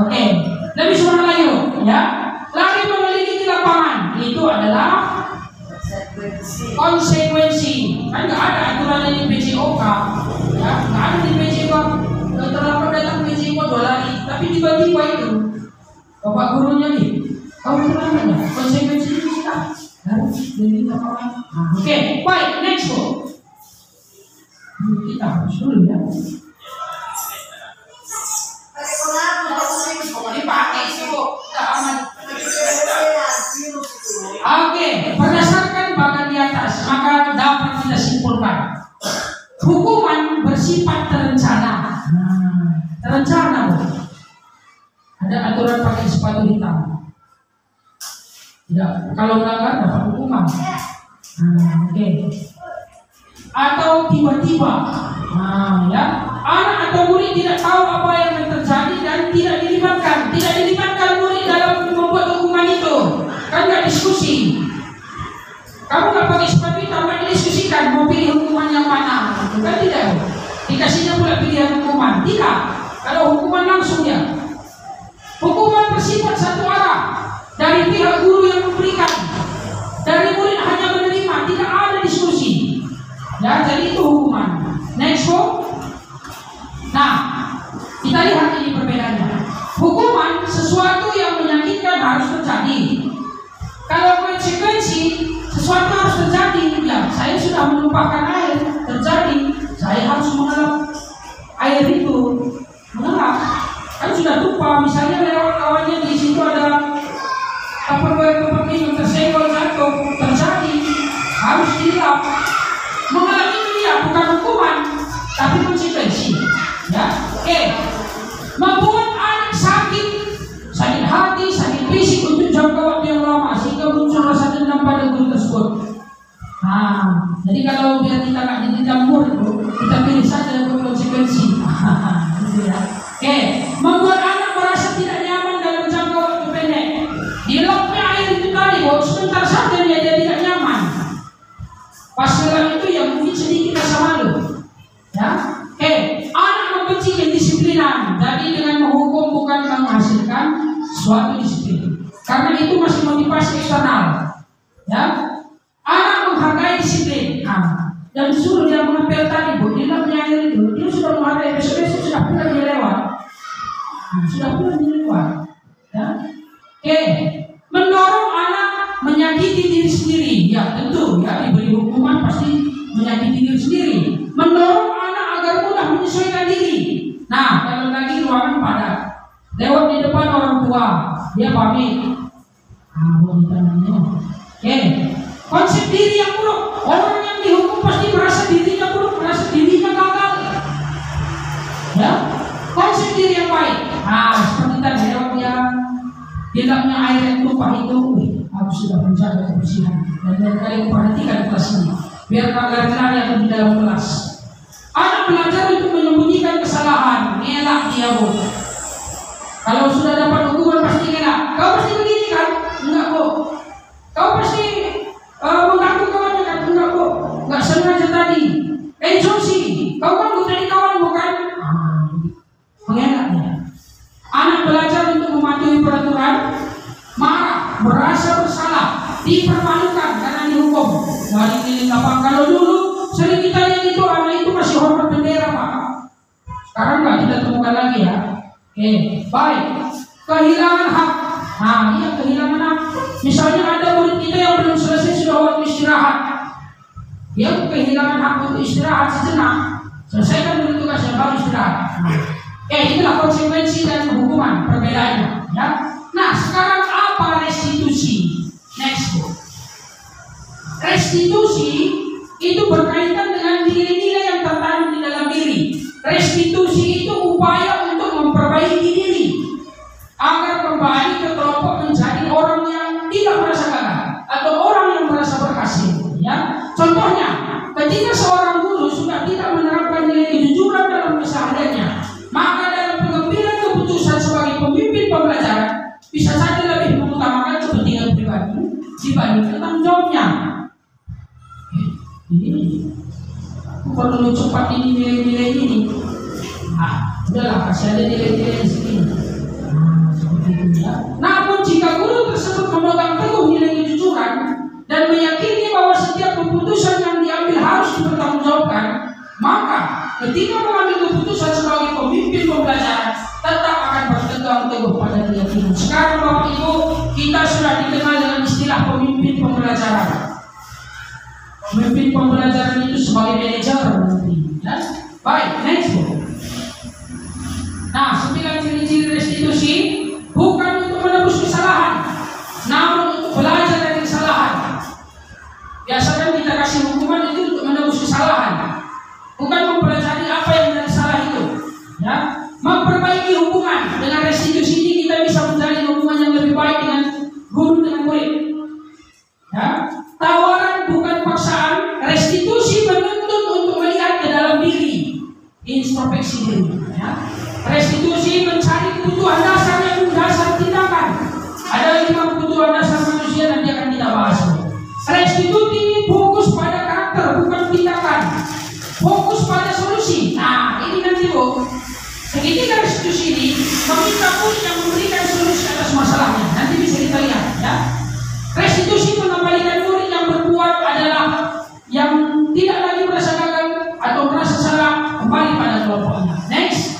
Oke, lebih semangat lagi loh, ya. Lari mengelilingi lapangan. Itu adalah konsekuensi. Kan nggak ada aturan di PJOK, ya. Nggak ada di PJOK. Terlambat datang PJOK 2 lari. Tapi tiba-tiba itu bapak gurunya nih, kamu terlambat ya? Konsekuensi itu kita harus dari lapangan. Oke, baik, next Bu. Kita harus dulu ya. Dipakai itu Bu, tidak aman. Oke, berdasarkan bagian di atas, maka dapat kita simpulkan hukuman bersifat terencana. Terencana Bu. Ada aturan pakai sepatu hitam. Tidak, kalau melanggar dapat hukuman. Oke. Atau tiba-tiba, ya, anak atau murid tidak tahu apa yang akan terjadi dan tidak dilibatkan murid dalam membuat hukuman itu. Kan nggak diskusi. Kamu nggak pakai sepatu hitam, nggak didiskusikan mau pilih hukuman yang mana, kan tidak. Dikasihnya pula pilihan hukuman, tidak. Kalau hukuman langsung ya. Hukuman bersifat satu arah dari pihak guru yang memberikan, dari murid hanya menerima, tidak ada diskusi. Ya, jadi itu hukuman. Next Bu. Nah, kita lihat ini perbedaannya. Hukuman sesuatu yang menyakitkan harus terjadi. Kalau konsekuensi sesuatu harus terjadi, ya saya sudah menumpahkan air, terjadi, saya harus mengelap air itu, mengelap. Kan sudah tumpah, misalnya lewat kawannya di situ ada tupperware tempat minum tersenggol jatuh, terjadi, harus dilap. Mengelap itu dia bukan hukuman, tapi konsekuensi. Ya, oke. Membuat anak sakit hati, sakit fisik untuk jangka waktu yang lama sehingga muncul rasa dendam pada guru tersebut. Jadi kalau biar kita nggak jadi campur itu, kita pilih saja konsekuensi. Gitu ya. Oke, membuat anak merasa tidak nyaman dalam jangka waktu pendek. Di lapnya air itu tadi, sebentar saja dia tidak nyaman. Pas selang itu yang mungkin sedikit rasa malu. Ya, anak membenci kedisiplinan. Jadi dengan menghukum bukan menghasilkan suatu disiplin. Karena itu masih motivasi eksternal. Ya, anak menghargai disiplin. Dan disuruh dia mengapel tadi, Bu, di lapnya air itu, dia sudah menghargai, besok-besok sudah pulang dia lewat. Sudah pulang dia lewat. Ya, mendorong anak menyakiti diri sendiri. Ya, tentu ya, diberi hukuman pasti menyakiti diri sendiri. Mendorong anak agar mudah menyesuaikan diri. Nah, kalau lagi ruangan padat, lewat di depan orang tua, dia pamit. Konsep diri yang buruk. Orang yang dihukum pasti merasa dirinya buruk, merasa dirinya gagal. Ya, konsep diri yang baik. Seperti tadi lewat yang di dalamnya air yang tumpah itu, aku sudah menjaga kebersihan. Dan kalian perhatikan kelas ini, biar kalian lari atau di dalam kelas. Anak belajar untuk menyembunyikan kesalahan, ngelak dia, Bu. Kalau sudah dapat hukuman pasti ngelak. Kau pasti begini kan? Enggak, Bu. Kau pasti mengganggu kawannya kan? Enggak, Bu. Enggak sengaja tadi. Josie, kau kan tadi kawan bukan? Mengelak dia. Anak belajar untuk mematuhi peraturan, marah, merasa bersalah, dipermalukan karena dihukum. Dari keliling lapang. Kalau dulu sering kita lihat itu anak itu masih hormat bendera, Pak. Sekarang nggak kita temukan lagi ya. Baik. Kehilangan hak. Iya, kehilangan hak. Misalnya ada murid kita yang belum selesai sudah waktu istirahat. Dia kehilangan hak untuk istirahat sejenak. Selesaikan dulu tugasnya baru istirahat. Itulah konsekuensi dan hukuman, perbedaannya. Ya. Nah, sekarang apa restitusi? Next. Restitusi itu berkaitan dengan nilai-nilai yang tertanam di dalam diri. Restitusi itu upaya untuk memperbaiki diri agar kembali ke kelompok menjadi orang yang tidak merasa gagal atau orang yang merasa berhasil. Ya, contohnya, ketika seorang guru sudah tidak menerapkan nilai kejujuran dalam kesehariannya, maka dalam pengambilan keputusan sebagai pemimpin pembelajaran bisa saja lebih mengutamakan kepentingan pribadi dibandingkan tanggung jawabnya. Ini perlu cepat ini nilai-nilai ini. Udahlah, kasih aja nilai-nilai di sini. Seperti itu ya. Namun jika guru tersebut memegang teguh nilai kejujuran dan meyakini bahwa setiap keputusan yang diambil harus dipertanggungjawabkan, maka ketika mengambil keputusan sebagai pemimpin pembelajaran tetap akan berpegang teguh pada keyakinan. Sekarang Bapak Ibu, kita sudah dikenal dengan istilah pemimpin pembelajaran. Pemimpin pembelajaran itu sebagai manajer nanti. Ya? Baik, next. Nah, 9 ciri-ciri restitusi bukan untuk menebus kesalahan, namun untuk belajar dari kesalahan. Biasanya kita kasih hukuman itu untuk menebus kesalahan, bukan mempelajari apa yang dari salah itu. Ya, memperbaiki hubungan. Dengan restitusi ini kita bisa menjalin hubungan yang lebih baik dengan guru dengan murid. Ya, tawaran bukan paksaan. Restitusi menuntut untuk melihat ke dalam diri, introspeksi diri. Ya. Restitusi mencari kebutuhan dasar yang mendasar tindakan. Ada 5 kebutuhan dasar manusia nanti akan kita bahas. Restitusi fokus pada karakter bukan tindakan. Fokus pada solusi. Nah, ini nanti Bu. Segitiga restitusi ini meminta murid yang memberikan solusi atas masalahnya. Nanti bisa kita lihat ya. Restitusi mengembalikan murid yang berbuat adalah yang tidak lagi merasa gagal atau merasa salah kembali pada kelompoknya. Next.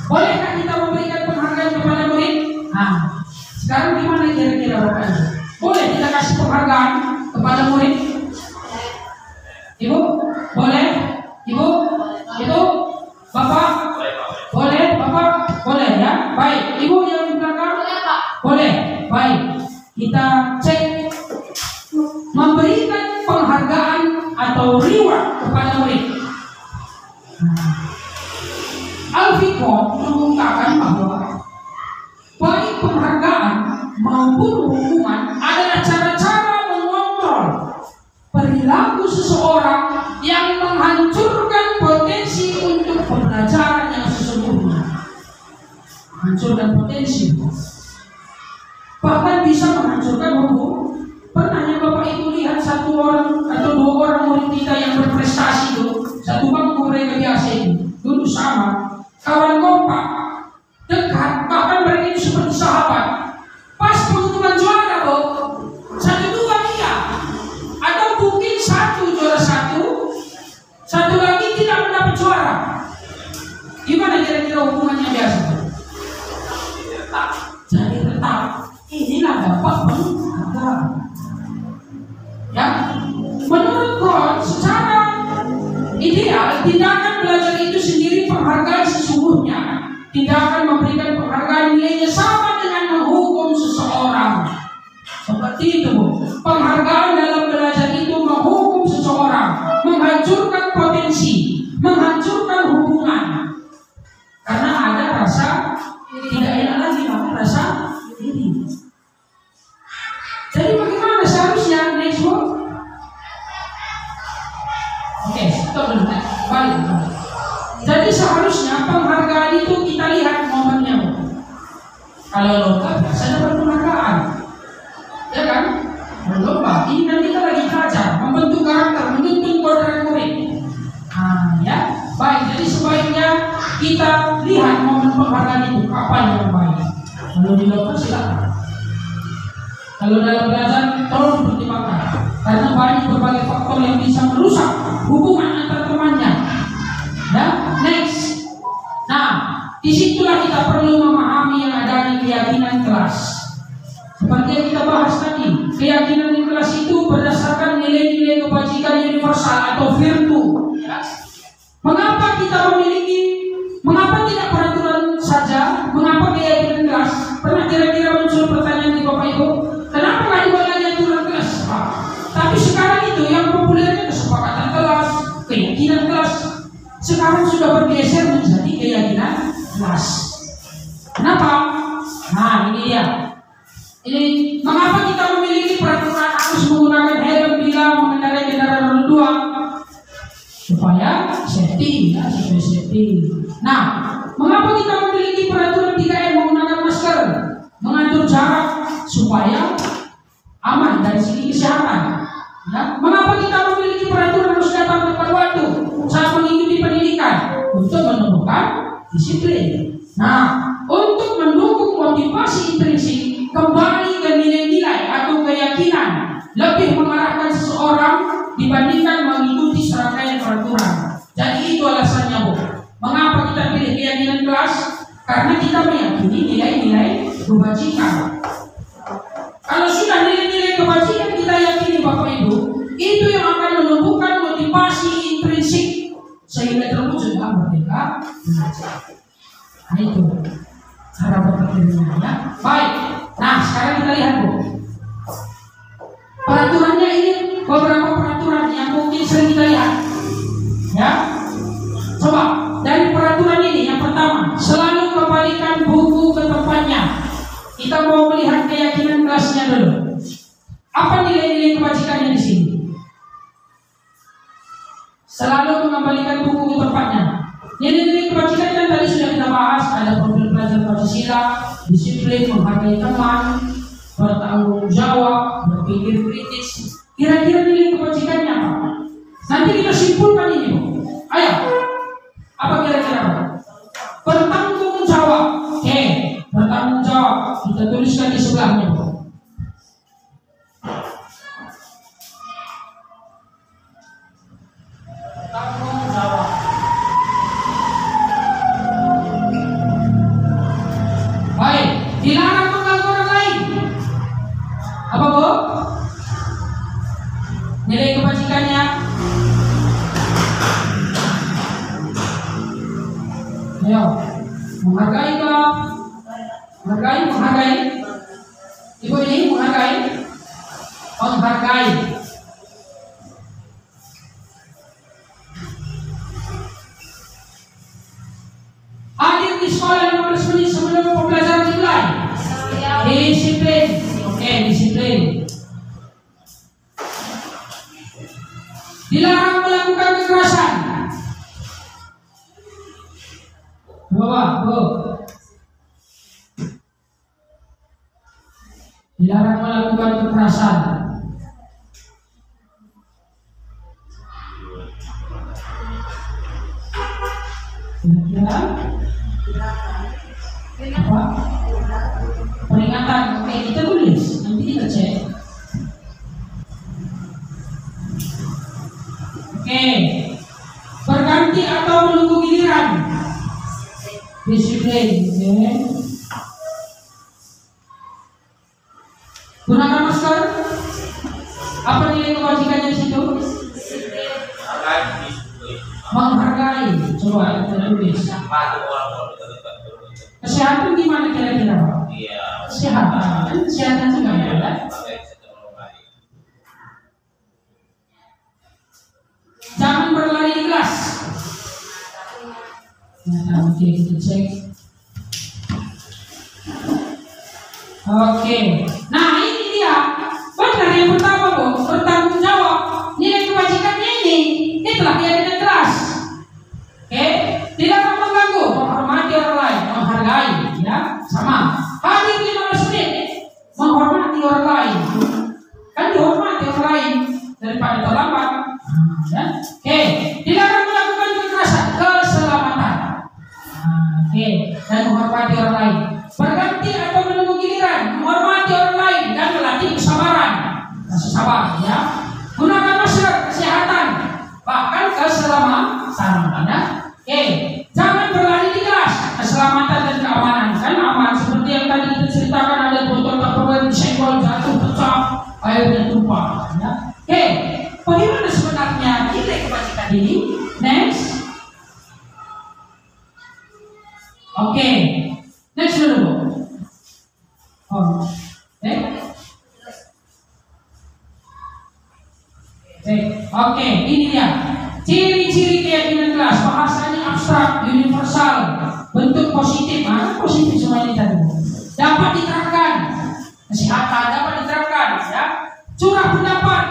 Bolehkah kita memberikan penghargaan kepada murid? Nah, sekarang gimana kira-kira Bapak Ibu? Boleh kita kasih penghargaan kepada murid? Ibu? Boleh? Ibu? Itu? Bapak? Boleh? Bapak? Boleh ya? Baik. Ibu yang di belakang? Boleh Pak. Boleh. Baik. Kita cek. Memberikan penghargaan atau reward kepada murid. Alfikon mengungkapkan bahwa baik penghargaan maupun hukuman adalah cara-cara mengontrol dan potensi. Bahkan bisa menghancurkan hukum. Pernah ya Bapak Ibu lihat satu orang atau dua orang murid kita yang berprestasi itu, satu bangku mereka biasa itu, dulu sama, kawan kompak, dekat, bahkan mereka itu seperti sahabat. Pas pengumuman juara loh, satu dua dia, atau mungkin satu juara satu lagi tidak mendapat juara. Gimana kira-kira hukumannya biasa? Jadi tetap. Inilah dapat penghargaan. Ya, menurut God secara ideal tindakan belajar itu sendiri penghargaan sesungguhnya tidak akan memberikan penghargaan nilainya sama dengan menghukum seseorang. Seperti itu, penghargaan dalam belajar itu menghukum seseorang, menghancurkan potensi, menghancurkan hubungan. Karena ada rasa tidak enak lagi, maka rasa iri. Jadi bagaimana seharusnya next one? Oke, stop dulu. Balik. Jadi seharusnya penghargaan itu kita lihat momennya. Kalau lomba biasa dapat penghargaan, ya kan? Lomba ini nanti kita lagi belajar membentuk karakter, menuntun murid. Nah, ya, baik. Jadi sebaiknya kita lihat momen penghargaan itu kapan yang baik. Kalau di lomba silakan. Kalau dalam belajar tolong dipertimbangkan, karena banyak berbagai faktor yang bisa merusak hubungan antar temannya. Ya, next. Nah, disitulah kita perlu memahami yang adanya keyakinan kelas. Seperti yang kita bahas tadi, keyakinan di kelas itu berdasarkan nilai-nilai kebajikan universal atau virtu. Ya. Mengapa tidak peraturan saja? Mengapa keyakinan kelas? Pernah kira-kira muncul pertanyaan di Bapak Ibu? Kenapa nggak dibuat lagi aturan kelas? Tapi sekarang itu yang populernya kesepakatan kelas, keyakinan kelas. Sekarang sudah bergeser menjadi keyakinan kelas. Kenapa? Nah, ini dia. Ini mengapa kita memiliki peraturan harus menggunakan helm bila mengendarai kendaraan roda dua? Supaya safety, ya, supaya safety. Nah, mengapa kita memiliki peraturan 3M menggunakan masker, mengatur jarak supaya aman dari segi kesehatan? Ya, mengapa kita memiliki peraturan harus datang tepat waktu saat mengikuti pendidikan? Untuk menemukan disiplin. Nah, untuk mendukung motivasi intrinsik kembali ke nilai-nilai atau keyakinan lebih mengarahkan seseorang dibandingkan mengikuti serangkaian peraturan. Jadi itu alasannya, Bu. Mengapa kita pilih keyakinan kelas? Karena kita meyakini nilai-nilai kebajikan. Kalau sudah nilai-nilai kebajikan kita yakini Bapak Ibu, itu yang akan menumbuhkan motivasi intrinsik sehingga terwujudlah merdeka belajar. Nah itu cara berpikirnya, ya. Baik. Nah sekarang kita lihat, Bu. Peraturannya ini beberapa peraturan yang mungkin sering kita lihat. Ya. Coba dari peraturan ini yang pertama, selalu kembalikan buku ke tempatnya. Kita mau melihat keyakinan kelasnya dulu. Apa nilai-nilai kebajikannya di sini? Selalu mengembalikan buku ke tempatnya. Nilai-nilai kebajikan yang tadi sudah kita bahas, ada profil pelajar Pancasila, disiplin, menghargai teman, bertanggung jawab, berpikir kritis. Kira-kira nilai kebajikannya apa? Nanti kita simpulkan ini, Bu. Ayo, apa kira-kira? Bertanggung jawab. Oke, bertanggung jawab. Kita tuliskan di sebelahnya, Bu. Bertanggung jawab. Baik, dilarang mengganggu orang lain. Apa, Bu? Nilai kebajikannya. Ayo, menghargai kah? Menghargai. Ibu ini menghargai. Hadir di sekolah 15 menit sebelum pembelajaran dimulai. Disiplin. Oke, disiplin. Dilarang melakukan kekerasan. Bu. dilarang melakukan kekerasan. Kira-kira apa? Peringatan. Oke, kita tulis, nanti kita cek. Oke, berganti atau menunggu giliran. Disiplin. Oke. Gunakan masker. Apa nilai kewajibannya di situ? Menghargai. Coba kita tulis. Kesehatan gimana kira-kira, Pak? Iya. Kesehatan juga ya. Jangan berlari di kelas. Nah, oke, kita cek. Oke. Nah, ini dia. Benar yang pertama, Bu. Bertanggung jawab. Nilai kewajibannya ini. Itulah dia di kelas. Oke. Tidak akan mengganggu. Menghormati orang lain. Menghargai. Ya, sama. Hadir 15 menit. Menghormati orang lain. Kan dihormati orang lain daripada terlambat. Ya. Oke. Tidak akan melakukan kekerasan. Keselamatan. Oke. Dan menghormati orang lain. Berganti atau menunggu giliran, menghormati orang lain dan melatih kesabaran. Kasih sabar, ya. Gunakan masker, kesehatan, bahkan keselamatan. Ya. Oke, jangan berlari di kelas, keselamatan dan keamanan. Kan aman seperti yang tadi kita ceritakan, ada botol Tupperware disenggol, jatuh, pecah, airnya tumpah. Ya. Oke, bagaimana sebenarnya nilai kewajiban ini? Next. Oke. Next dulu. Oh. Oke, ini dia. Ciri-ciri keyakinan kelas, bahasanya abstrak, universal, bentuk positif, positif semuanya tadi. Dapat diterapkan, kesehatan dapat diterapkan, ya. Curah pendapat,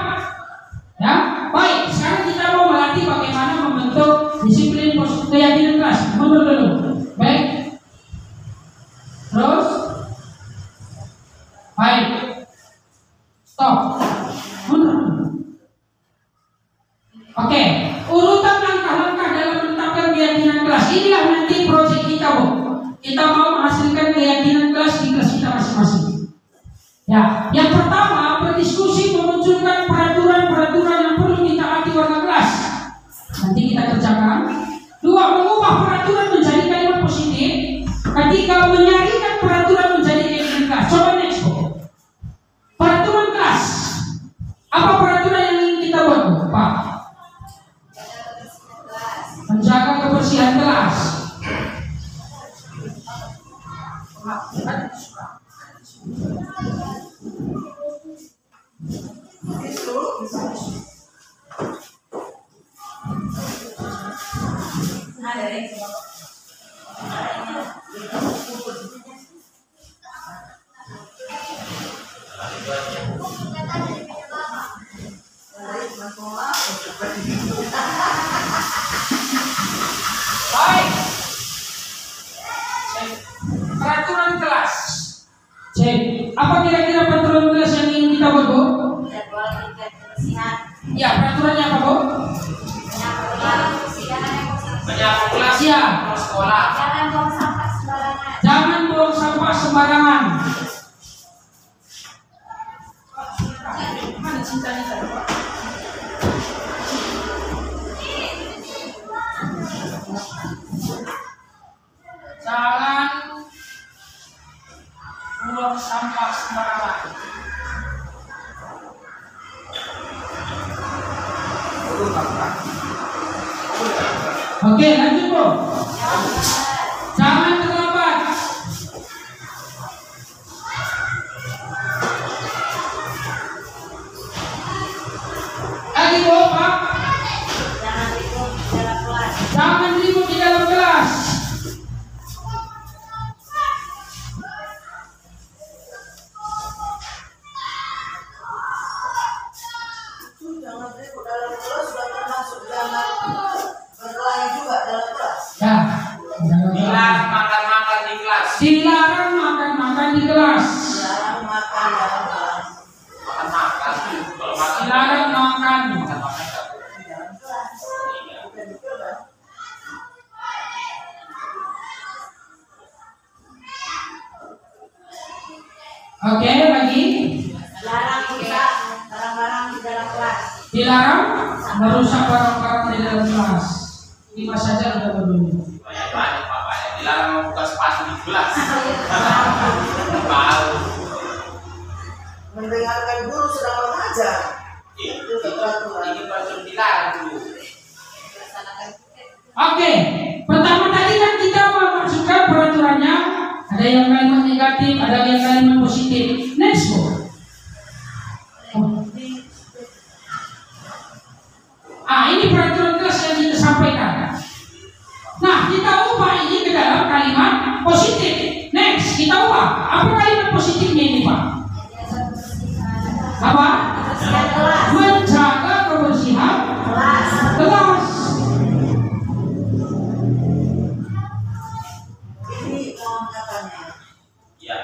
ya. Baik, sekarang kita mau melatih bagaimana membentuk disiplin keyakinan kelas. Mundur dulu. Baik. Terus, baik, stop, mundur. Oke, urutan langkah-langkah dalam menetapkan keyakinan kelas. Inilah nanti proyek kita, Bu. Kita mau menghasilkan keyakinan kelas di kelas kita masing-masing. Ya, yang pertama berdiskusi memunculkan peraturan-peraturan yang perlu ditaati warga kelas. Nanti kita kerjakan. Dua, mengubah peraturan menjadi kalimat positif. Ketiga, menyarikan peraturan menjadi keyakinan kelas. Coba next, Bu. Peraturan kelas. Apa peraturan yang ingin kita buat, Bu? Pak? Menjaga kebersihan kelas. Baik. Peraturan kelas. Cek. Apa kira-kira peraturan kelas yang ingin kita buat, Bu? Jadwal kebersihan. Ya, peraturannya apa, Bu? Menyapu kelas, Ya. sekolah. Jangan buang sampah sembarangan. Jangan buang sampah sembarangan. Mana cintanya tadi, Pak? Jangan buang sampah sembarangan. Oke, lanjut, Bu. Jangan terlambat. Lagi, Bu, Pak. Jangan ribut di dalam kelas. Jangan ribut di dalam kelas. Jangan ribut dalam kelas sudah termasuk jangan berkelahi juga dalam kelas. Ya. Dilarang makan-makan di kelas. Dilarang makan-makan di kelas. Jangan makan dalam kelas. Dilarang makan. Oke, lagi. Larang merusak barang-barang di dalam kelas. Dilarang merusak barang-barang di dalam kelas. 5 saja kita berdua. Banyak Pak. Dilarang membuka sepatu di kelas. Tahu. Mendengarkan guru sedang mengajar. Itu peraturan dilarang dulu. Oke, pertama tadi kan kita memasukkan peraturannya. Ada yang kalimat negatif, ada yang kalimat positif. Next go. Ini peraturan kelas yang kita sampaikan. Nah, kita ubah ini ke dalam kalimat positif. Next, kita ubah. Apa kalimat positifnya ini, Pak? Apa? Menjaga kebersihan kelas. Ini katanya. Ya.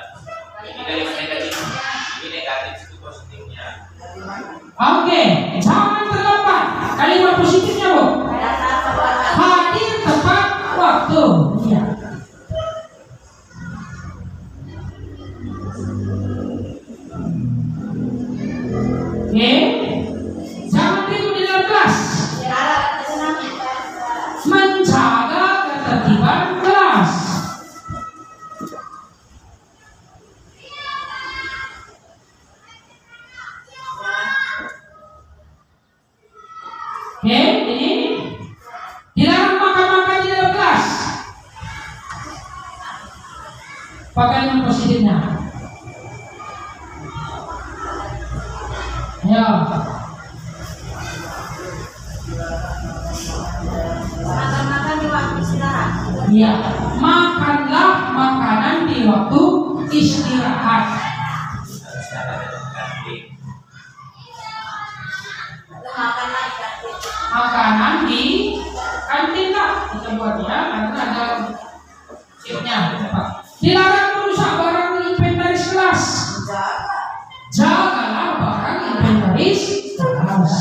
Ini kalimat negatif. Ini negatif itu positifnya. Dari mana? Oke, jangan terlambat. Kalimat positifnya, Bu. Hadir tepat waktu. Iya. Oke. Jangan ribut di dalam kelas. Menjaga ketertiban kelas. Oke, ini dilarang makan-makan di dalam kelas. Pakai yang positifnya. Ya. Makan-makan di waktu istirahat. Iya. Makanlah makanan di waktu istirahat. Makanlah di kantin. Makanan di kantin lah kita buat ya, karena ada chipnya. Dilarang merusak barang inventaris kelas. Jagalah barang inventaris kelas.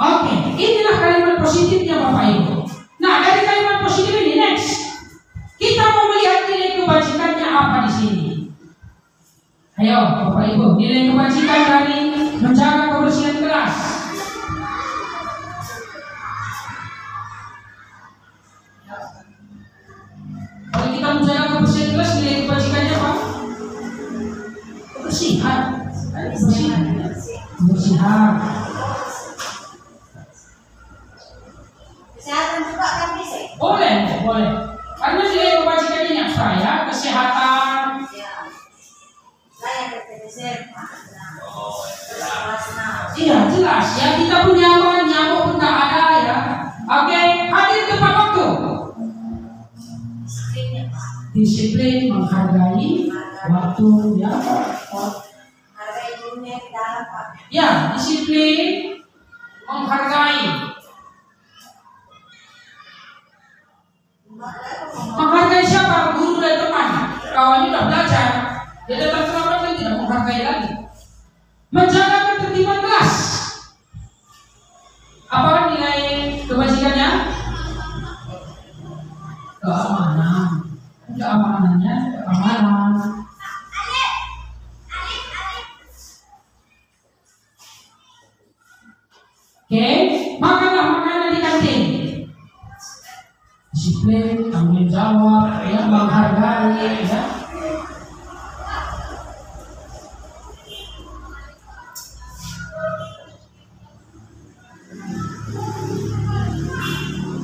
Oke, inilah kalimat positifnya Bapak Ibu. Nah, dari kalimat positif ini next, kita mau melihat nilai kebajikannya apa di sini. Ayo, Bapak Ibu, nilai kebajikan dari menjaga kebersihan kelas. Kalau kita menjaga kebersihan kelas, nilai kebajikannya apa? Kebersihan. Kebersihan. Kesehatan juga kan bisa. Boleh. Karena nilai kebajikan ini apa ya? Kesehatan. Ya. Saya PPDSR. Oh, Iya jelas ya, kita punya nyamuk pun tak ada ya. Oke, hadir tepat waktu. Disiplin, menghargai waktu ya. Hargai gurunya di dalam Pak. Ya, disiplin, menghargai. Menghargai siapa? Guru dan teman. Kawannya sudah belajar, dia datang terlambat dan tidak menghargai lagi. Menjaga ketertiban kelas. Apa nilai kebajikannya? Keamanan. Keamanannya, keamanan. Oke, makanlah makanan di kantin. Disiplin, tanggung jawab, ya, menghargai, ya.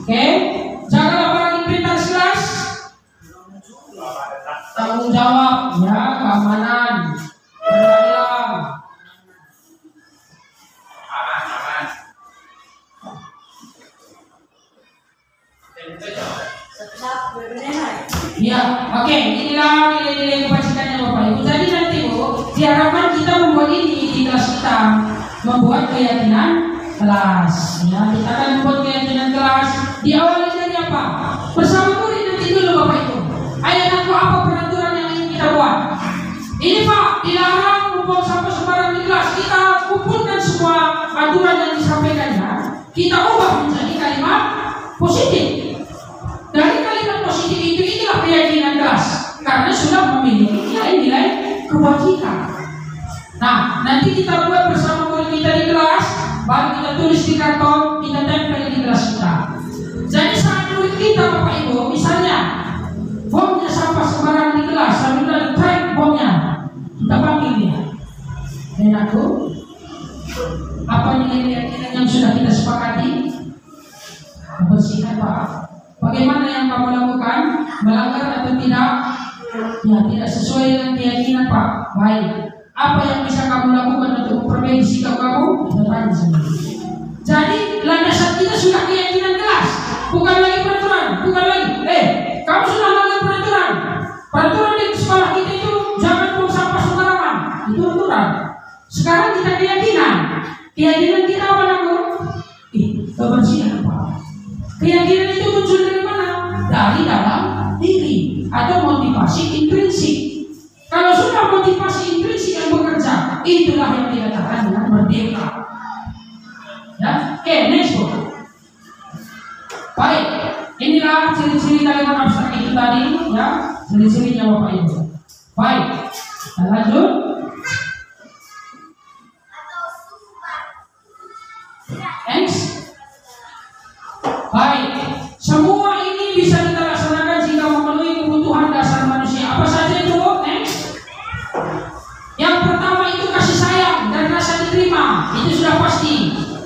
Oke, jagalah barang inventaris kelas. Tanggung jawab, ya, keamanan, berdagang. aman. Tetap berbeda. Ya, oke, inilah nilai-nilai kebajikannya Bapak Ibu. Jadi nanti Bu, diharapkan kita membuat ini di kelas kita, membuat keyakinan kelas. Ya, kita akan membuat keyakinan kelas diawali dari kita ubah menjadi kalimat positif. Dari kalimat positif itu inilah keyakinan kelas, karena sudah memiliki nilai-nilai kebajikan. Nah, nanti kita buat bersama murid kita di kelas, baru kita tulis di karton, kita tempel di kelas kita. Jadi saat murid kita Bapak Ibu, misalnya bomnya sampah sembarangan di kelas, sambil kita track bomnya, kita panggil dia. Dan aku, apa nilai keyakinan yang sudah kita sepakati? Bersihkan Pak. Bagaimana yang kamu lakukan? Melanggar atau tidak? Ya, tidak sesuai dengan keyakinan Pak. Baik. Apa yang bisa kamu lakukan untuk memperbaiki sikap kamu? Kita tanya sendiri. Jadi landasan kita sudah keyakinan kelas, bukan lagi peraturan, bukan lagi. Kamu sudah melanggar peraturan. Peraturan di sekolah kita itu jangan buang sampah sembarangan. Itu aturan. Sekarang kita keyakinan. Keyakinan kita apa lagu? Kebersihan Pak. Keyakinan itu muncul dari mana? Dari dalam diri atau motivasi intrinsik. Kalau sudah motivasi intrinsik yang bekerja, itulah yang dikatakan dengan merdeka. Ya, oke, next book. Baik, inilah ciri-ciri kalimat abstrak itu tadi, ya, ciri-cirinya Bapak Ibu. Baik, kita lanjut. Next. Baik, semua ini bisa kita laksanakan jika memenuhi kebutuhan dasar manusia. Apa saja itu? Next. Yang pertama itu kasih sayang dan rasa diterima. Itu sudah pasti.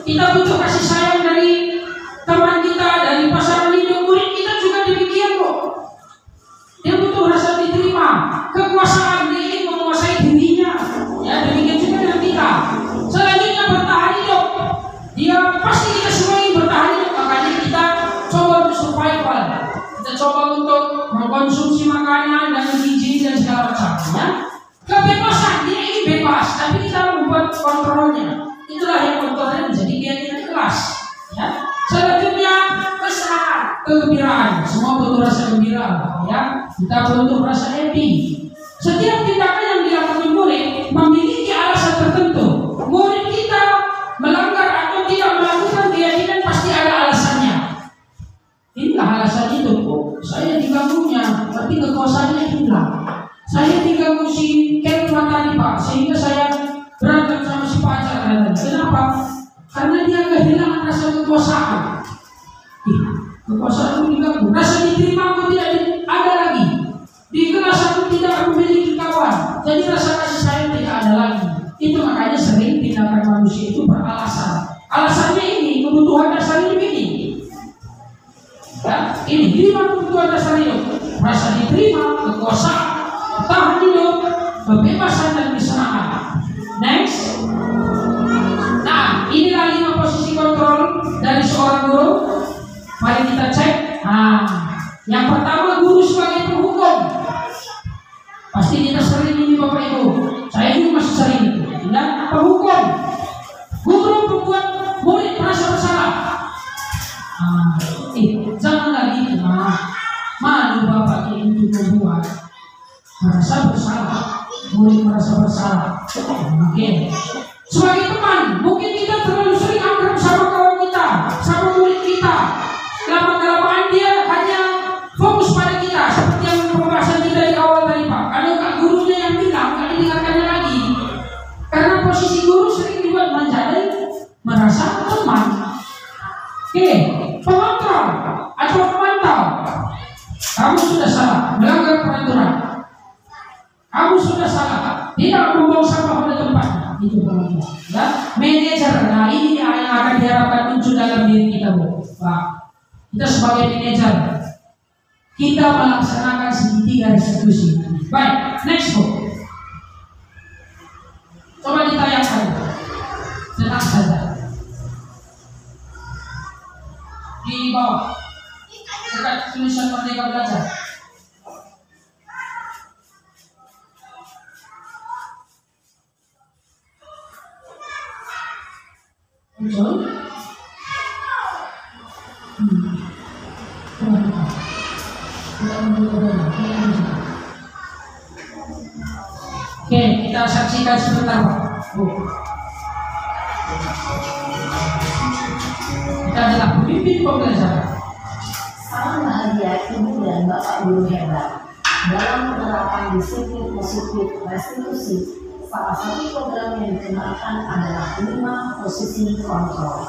Kita butuh kasih sayang dari teman kita, dari pasangan hidup, murid kita juga demikian kok. Dia butuh rasa diterima, kekuasaan, dia ingin menguasai dirinya. Ya, demikian juga dengan kita. Selanjutnya bertahan hidup. Dia pasti kita semua ingin bertahan hidup, makanya kita coba untuk survival. Kita coba untuk mengkonsumsi makanan dan gizi dan segala macamnya. Kebebasan, dia ingin bebas, tapi kita membuat kontrolnya. Itulah yang kontrolnya menjadi keyakinan kelas. Ya. Selanjutnya kesenangan, kegembiraan. Semua butuh rasa gembira, ya. Kita butuh rasa happy. Setiap tindakan yang dilakukan murid memiliki alasan tertentu. Murid kita melanggar atau tidak melakukan keyakinan pasti ada alasannya. Inilah alasan itu. Saya diganggunya, tapi kekuasaannya hilang. Saya diganggu si Ketma tadi Pak, sehingga saya berantem sama si pacar. Kenapa? Karena dia kehilangan rasa kekuasaan. Kekuasaan itu diganggu. Rasa diterima aku tidak ada lagi. Di kelas aku tidak memiliki kawan. Jadi rasa kasih sayang tidak ada lagi. Itu makanya sering tindakan manusia itu beralasan. Alasannya ini kebutuhan dasar hidup ini. Ya, ini 5 kebutuhan dasar hidup. Rasa diterima, kekuasaan, tahan hidup, kebebasan dan kesenangan. Next. Nah, inilah 5 posisi kontrol dari seorang guru. Mari kita cek. Nah, yang pertama guru sebagai penghukum. Pasti kita sering ini Bapak Ibu. Saya juga masih sering itu. Ya, penghukum. Guru membuat murid merasa bersalah. Jangan lagi itu. Malu Bapak itu membuat merasa bersalah, murid merasa bersalah. Oke. Sebagai teman, mungkin kita terlalu sering akrab sama kawan kita, sama murid kita. Lama-kelamaan dia hanya fokus pada kita, seperti yang pembahasan kita di awal tadi Pak. Kalau Kak gurunya yang bilang, nggak didengarkannya lagi. Karena posisi guru sering dibuat menjadi merasa teman. Oke, pengontrol atau pemantau. Kamu sudah salah, melanggar peraturan. Kamu sudah salah, tidak membuang sampah pada tempatnya. Itu pengontrol. Ya, manajer. Nah, ini yang akan diharapkan muncul dalam diri kita, Bu. Pak, kita sebagai manajer, kita melaksanakan segitiga restitusi. Baik, next Bu. Coba ditayangkan. Tenang saja. Di bawah dekat tulisan Merdeka Belajar. Muncul. Oke, kita saksikan sebentar Pak. pimpin pembelajaran. Salam bahagia Ibu dan Bapak Guru hebat. Dalam penerapan disiplin positif restitusi, salah satu program yang dikembangkan adalah 5 posisi kontrol.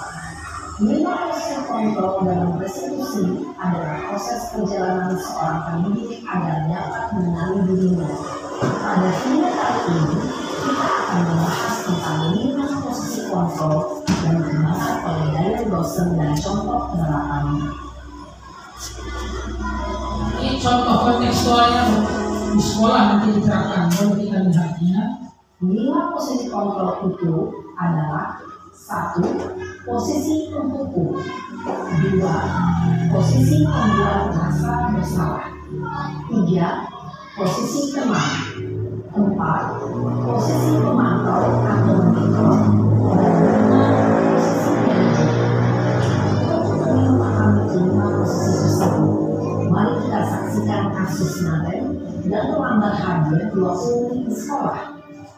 5 posisi kontrol dalam restitusi adalah proses perjalanan seorang pendidik agar dapat mengenali dirinya. Pada video kali ini, kita akan membahas tentang 5 posisi kontrol yang dikembangkan oleh Dayang dosen dan contoh penerapannya. Ini contoh kontekstualnya di sekolah nanti diterapkan. Kalau kita lihatnya, 5 posisi kontrol itu adalah: 1. Posisi penghukum. 2. Posisi pembuat merasa bersalah. 3. Posisi teman. 4. Posisi pemantau atau monitor. Dan 5. Posisi manajer. Untuk memahami 5 posisi tersebut, mari kita saksikan kasus Naden dan terlambat hadir 20 menit di sekolah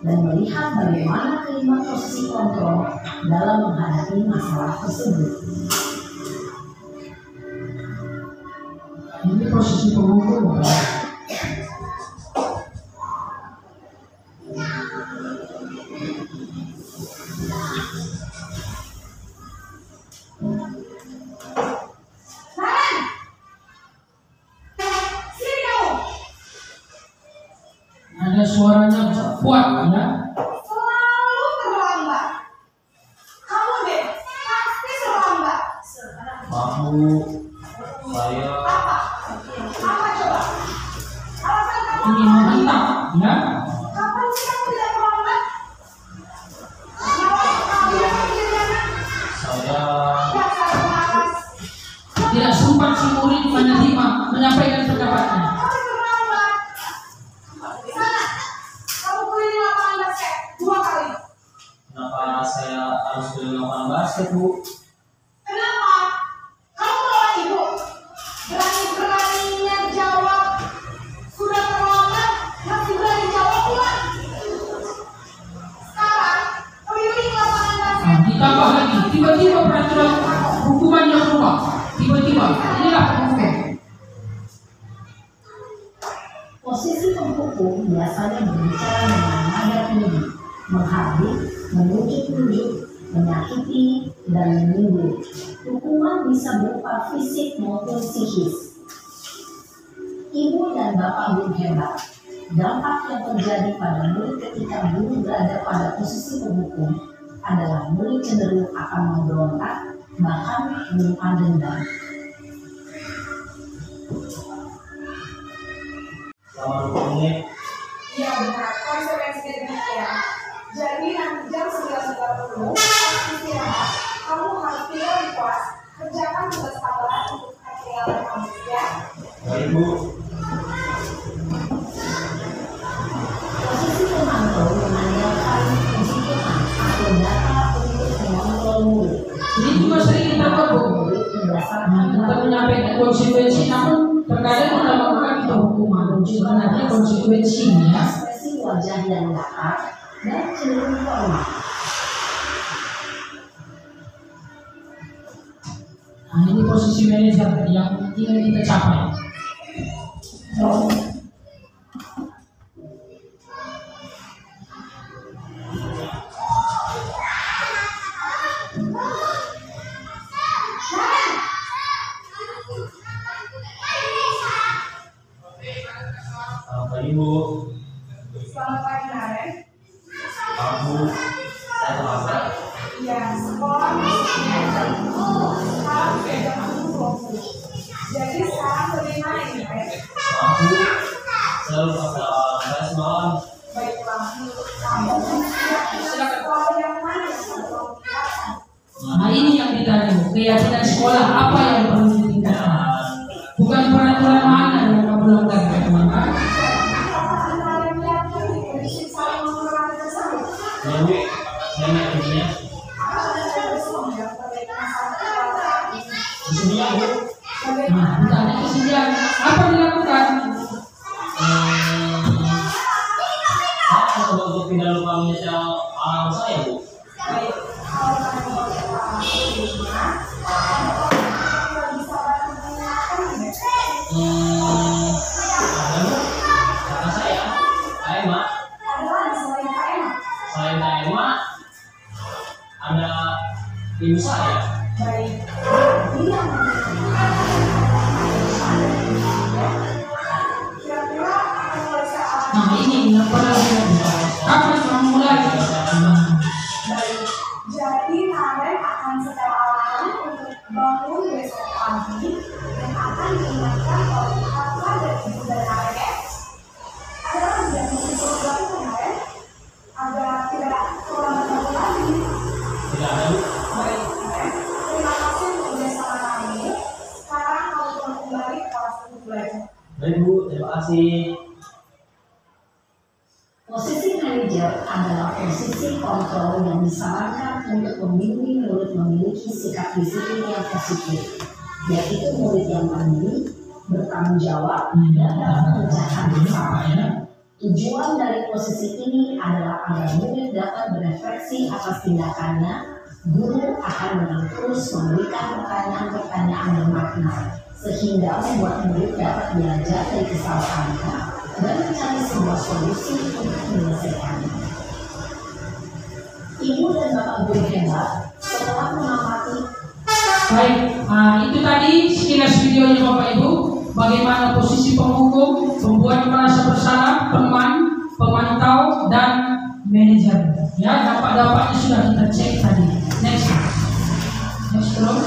dan melihat bagaimana 5 posisi kontrol dalam menghadapi masalah tersebut. ini posisi penghukum. Ada suaranya kuat ya. Selalu terlambat. Kamu deh, pasti terlambat. Kamu, saya Apa coba? Alasan kamu Ini menghentak ya. kapan sih kamu tidak terlambat? Kenapa kamu yang kerjanya? saya Dasar pemalas. Tidak sempat si murid menerima menyampaikan pendapatnya. Kamu terlambat. Sana, kamu keliling lapangan basket 2 kali. kenapa saya harus keliling lapangan basket, Bu? Kenapa? Kamu melawan ibu. Berani-beraninya jawab. Sudah terlambat, masih berani jawab pula. Sekarang, keliling lapangan basket. Nah, ditambah lagi, tiba-tiba peraturan hukumannya berubah. Tiba-tiba, inilah penghukum. Posisi penghukum biasanya berbicara dengan nada tinggi, menghardik, menunjuk-nunjuk, menyakiti, dan menyindir. Hukuman bisa berupa fisik maupun psikis. Ibu dan Bapak Guru hebat. Dampak yang terjadi pada murid ketika guru berada pada posisi penghukum adalah murid cenderung akan memberontak, bahkan menyimpan dendam. Selama 20 menit. Iya benar, konsekuensinya demikian. Jadi nanti jam 9.30 istirahat, kamu harus tinggal di kelas, kerjakan tugas tambahan untuk material kamu ya. Baik, Bu. Posisi pemantau mengandalkan penghitungan atau data untuk mengontrol murid. Ini juga sering kita gabung. Murid berdasarkan Kita menyampaikan konsekuensi, namun terkadang kita melakukan itu hukuman. Sebenarnya konsekuensinya ekspresi wajah yang datar dan cenderung formal. Nah, ini posisi manajer yang ingin kita capai. Selamat pagi, Bu. Selamat pagi Naren. Kamu, saya terlambat. Ya, sekolah masuknya jam 10, sekarang sudah jam 10.20. Jadi sekarang bagaimana ini, Naren? Maaf, Bu. Saya lupa saya semalam. Baiklah, menurut kamu, sekolah yang mana yang perlu dilakukan? Nah, ini yang ditanya, keyakinan sekolah apa yang perlu ditingkatkan? Bukan peraturan mana yang kamu langgar, teman-teman. Apakah Naren yakin polisi saling mengurangi tersebut? Ya, Bu. Saya meyakinnya. Apakah Naren bersedia yang perbaikan masalah keluarga? Di sini ya, Bu. Nah, ditanya kesediaan, apa dilakukan? Saya coba untuk tidak lupa menyetel alarm saya, Bu. Baik, kalau Naren mau jawab, Kata saya, Kak Emma. Selain Kak Emma, ada ibu saya. Baik. Kira-kira akan mulai saat Nah ini yang kapan kamu mulai? baik. Jadi Naren akan secara alami untuk bangun besok pagi dan akan diingatkan oleh kakak dan ibu dan Naren adalah menjadi program Naren agar tidak terlambat satu lagi. Tidak ada. Baik, Naren. Terima kasih untuk bersama kami. Sekarang kamu boleh kembali ke kelas untuk belajar. Baik Bu, terima kasih. Posisi manajer adalah posisi kontrol yang disarankan untuk membimbing murid memiliki sikap disiplin yang positif, yaitu murid yang mandiri, bertanggung jawab, dan dapat mengerjakan bersama. Tujuan dari posisi ini adalah agar murid dapat berefleksi atas tindakannya. Guru akan dengan terus memberikan pertanyaan-pertanyaan bermakna, sehingga membuat murid dapat belajar dari kesalahannya dan mencari sebuah solusi untuk menyelesaikannya. Ibu dan bapak guru hebat setelah mengamati. Baik, nah itu tadi sekilas videonya Bapak Ibu. Bagaimana posisi penghukum, pembuat merasa bersalah, teman, pemantau, dan manajer. Ya, dampak-dampaknya sudah kita cek tadi. Next terus.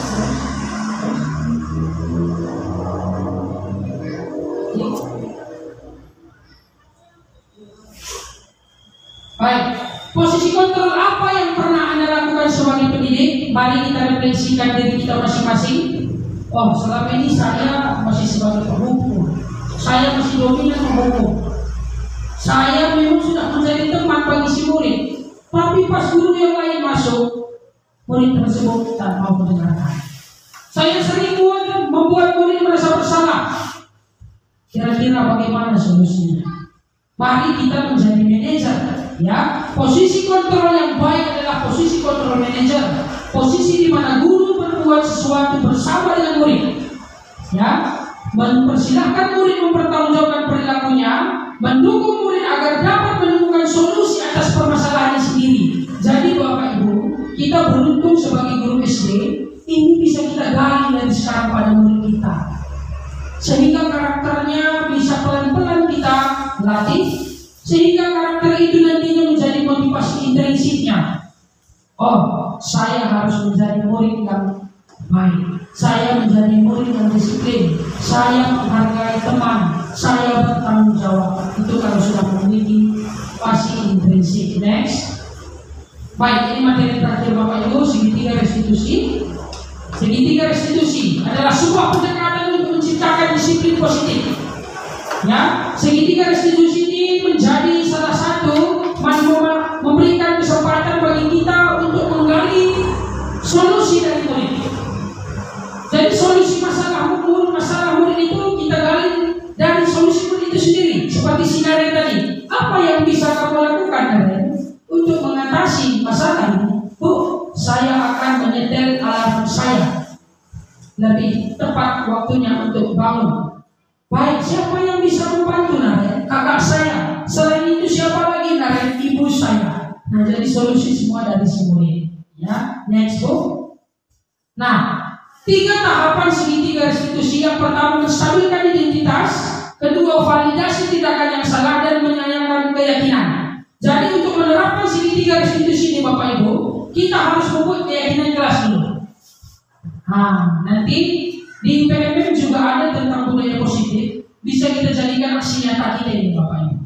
Baik, posisi kontrol apa yang pernah Anda lakukan sebagai pendidik? Mari kita refleksikan diri kita masing-masing. Oh, selama ini saya masih sebagai penghukum. Saya masih dominan menghukum. Saya memang sudah menjadi teman bagi si murid. Tapi pas guru yang lain masuk, murid tersebut tak mau mendengarkan. Saya sering membuat murid merasa bersalah. Kira-kira bagaimana solusinya? Mari kita menjadi manajer. Ya, posisi kontrol yang baik adalah posisi kontrol manajer. Posisi di mana guru berbuat sesuatu bersama dengan murid. Ya, mempersilahkan murid mempertanggungjawabkan perilakunya, mendukung murid agar dapat menemukan solusi atas permasalahannya sendiri. Jadi Bapak Ibu, kita beruntung sebagai guru SD, ini bisa kita gali dari sekarang pada murid kita. Sehingga karakternya bisa pelan-pelan kita latih, sehingga karakter itu nantinya menjadi motivasi intrinsiknya. Oh, saya harus menjadi murid yang baik. Saya menjadi murid yang disiplin. Saya menghargai teman. Saya bertanggung jawab. Itu kalau sudah memiliki pasti intrinsik. Next. Baik, ini materi terakhir Bapak Ibu, segitiga restitusi. Segitiga restitusi adalah sebuah pendekatan untuk menciptakan disiplin positif. Ya, segitiga restitusi ini menjadi salah satu memberikan kesempatan bagi kita untuk menggali solusi dari murid. Jadi solusi masalah murid itu kita gali dari solusi murid itu sendiri. Seperti sinar tadi, apa yang bisa kamu lakukan Naren untuk mengatasi masalah ini? Bu, saya akan menyetel alarm saya. Lebih tepat waktunya untuk bangun. Baik, siapa yang bisa membantu Naren? Kakak saya. Selain itu siapa lagi Naren? Ibu saya. Nah, jadi solusi semua dari si murid. Ya, next Bu. Nah, 3 tahapan segitiga restitusi. Yang pertama, menstabilkan identitas. Kedua, validasi tindakan yang salah dan menyayangkan keyakinan. Jadi untuk menerapkan segitiga restitusi ini Bapak Ibu, kita harus membuat keyakinan jelas dulu. Nah, nanti di PMM juga ada tentang budaya positif. Bisa kita jadikan aksi nyata kita ini Bapak Ibu.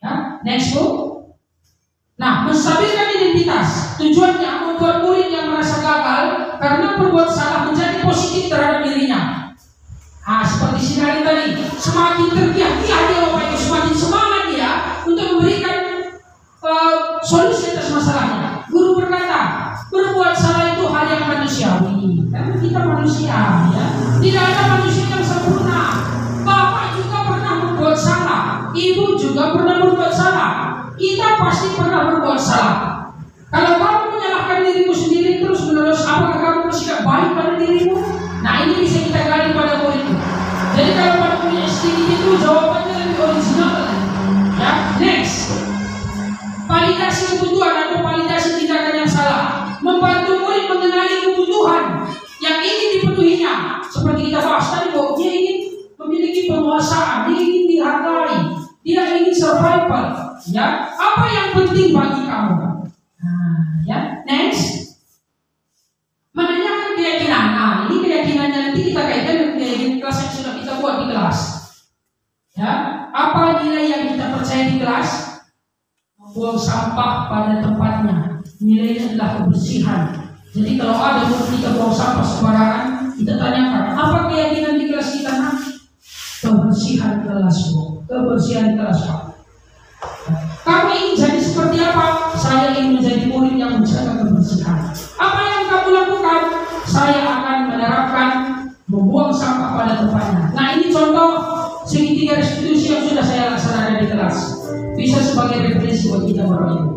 Ya, next Bu. Nah, menstabilkan identitas. Tujuannya membuat murid yang merasa gagal karena berbuat salah menjadi positif terhadap dirinya. Nah, seperti sinari tadi, semakin tergiah-giah dia Bapak Ibu, semakin semangat dia untuk memberikan solusi atas masalahnya. Guru berkata, berbuat salah itu hal yang manusiawi. Karena kita manusia, ya. Tidak ada manusia yang sempurna. Bapak juga pernah berbuat salah, ibu juga pernah berbuat salah. Kita pasti pernah berbuat salah. Kalau kamu menyalahkan dirimu sendiri terus menerus, apakah kamu bersikap baik pada dirimu? Nah, ini bisa kita gali pada muridmu. Jadi kalau ingin penguasaan, dia ingin dihargai, dia ingin survival. Ya, apa yang penting bagi kamu? Nah, ya, next. Menanyakan keyakinan. Nah, ini keyakinannya nanti kita kaitkan dengan keyakinan kelas yang sudah kita buat di kelas. Ya, apa nilai yang kita percaya di kelas? Membuang sampah pada tempatnya. Nilainya adalah kebersihan. Jadi kalau ada kita buang sampah sembarangan, kita tanyakan, apa keyakinan di kelas kita? Nah, kebersihan kelas, Bu. Kebersihan kelas, Pak. Kamu ingin jadi seperti apa? Saya ingin menjadi murid yang menjaga kebersihan. Apa yang kamu lakukan? Saya akan menerapkan membuang sampah pada tempatnya. Nah, ini contoh segitiga restitusi yang sudah saya laksanakan di kelas. Bisa sebagai referensi buat kita berdua.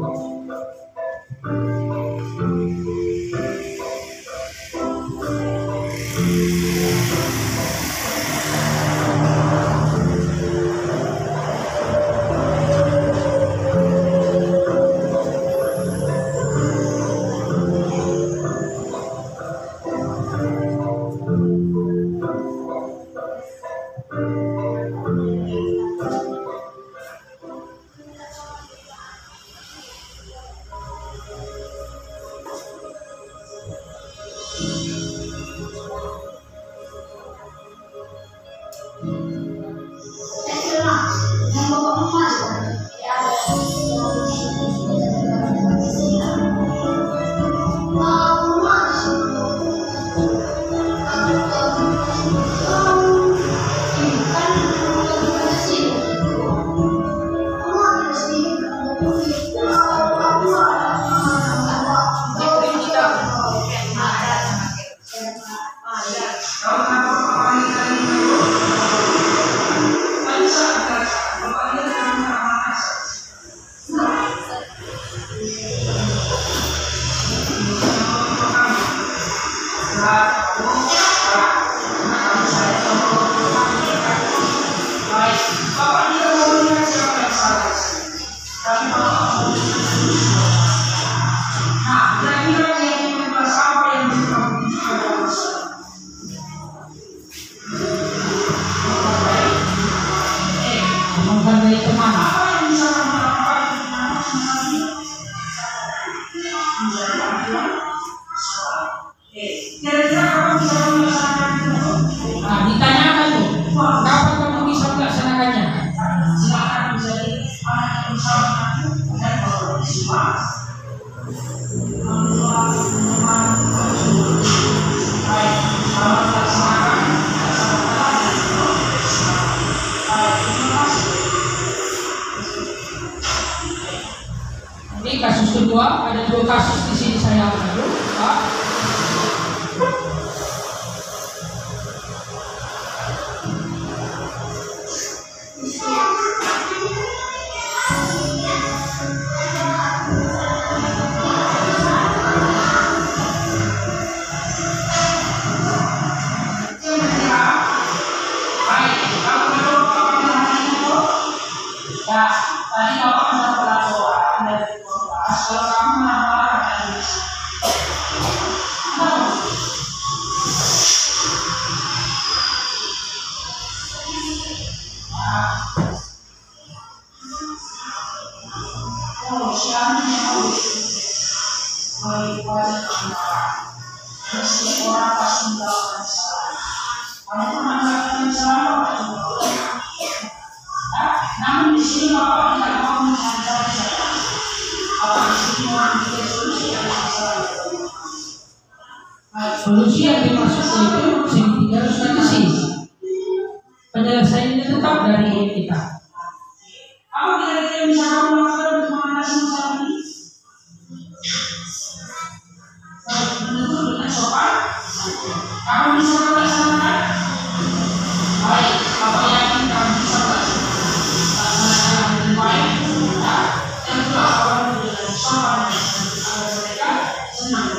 Ini kasus kedua, ada 2 kasus di sini saya ambil. Namun di sini Bapak tidak mau mengajari saya. Apa di sini orang tidak solusi yang masalah. Solusi yang dimaksud itu segitiga restitusi. Penyelesaiannya tetap dari kita. Apa kira-kira yang bisa kamu lakukan untuk mengatasi masalah ini? Menurut dengan sopan, kamu bisa melaksanakan. Baik, Bapak yakin kamu bisa melaksanakan dengan baik. Dan juga kawan dengan sopan agar mereka senang.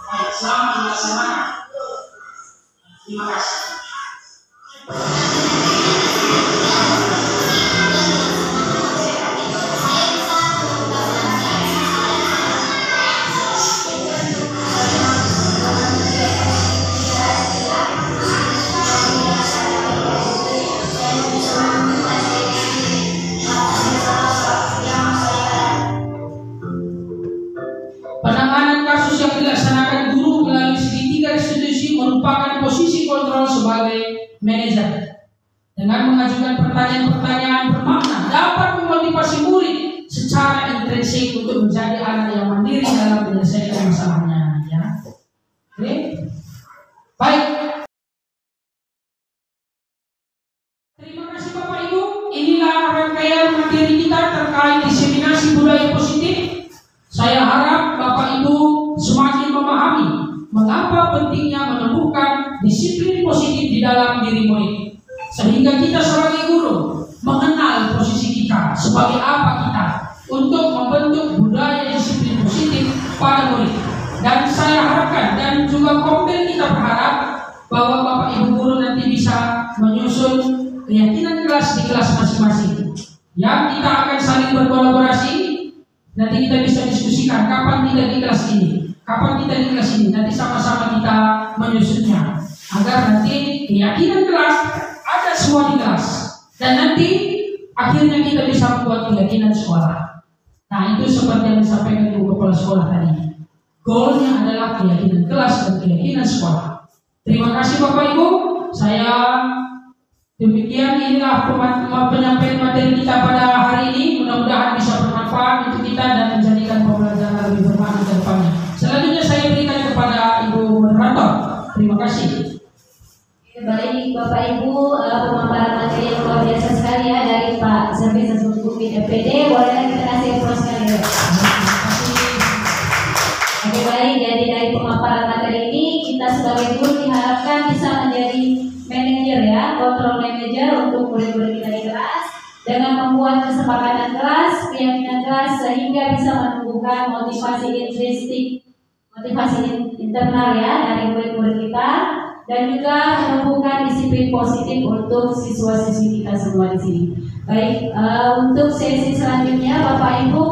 Baik, selamat melaksanakan. Terima kasih. dengan mengajukan pertanyaan-pertanyaan bermakna dapat memotivasi murid secara intrinsik untuk menjadi anak yang mandiri dalam menyelesaikan masalahnya. Ya. Oke, baik. Terima kasih Bapak Ibu. Inilah rangkaian materi kita terkait diseminasi budaya positif. Saya harap Bapak Ibu semakin memahami mengapa pentingnya menumbuhkan disiplin positif di dalam diri murid, sehingga kita sebagai guru mengenal posisi kita sebagai apa kita untuk membentuk budaya disiplin positif pada murid. Dan saya harapkan dan juga Kompel kita berharap bahwa Bapak Ibu guru nanti bisa menyusun keyakinan kelas di kelas masing-masing, yang kita akan saling berkolaborasi. Nanti kita bisa diskusikan kapan kita di kelas ini, kapan kita di kelas ini. Nanti sama-sama kita menyusunnya agar nanti keyakinan kelas ada semua di kelas, dan nanti akhirnya kita bisa membuat keyakinan sekolah. Nah, itu seperti yang disampaikan Ibu Kepala Sekolah tadi. Goalnya adalah keyakinan kelas dan keyakinan sekolah. Terima kasih Bapak Ibu. Saya demikian, inilah penyampaian materi kita pada hari ini. Mudah-mudahan bisa bermanfaat untuk kita dan menjadikan pembelajaran lebih bermakna ke depannya. Selanjutnya saya berikan kepada Ibu Moderator. Terima kasih. Baik Bapak Ibu, pemaparan materi yang luar biasa sekali ya dari Pak Servisa Sukupin FPD. Boleh kita kasih aplaus sekali ya. Oke baik, jadi dari pemaparan materi ini kita sebagai guru diharapkan bisa menjadi manajer ya, kontrol manajer untuk murid-murid kita di kelas, dengan membuat kesepakatan kelas, keyakinan kelas, sehingga bisa menumbuhkan motivasi intrinsik, motivasi internal ya dari murid-murid kita, dan juga menumbuhkan disiplin positif untuk siswa-siswi kita semua di sini. Baik, untuk sesi selanjutnya Bapak Ibu,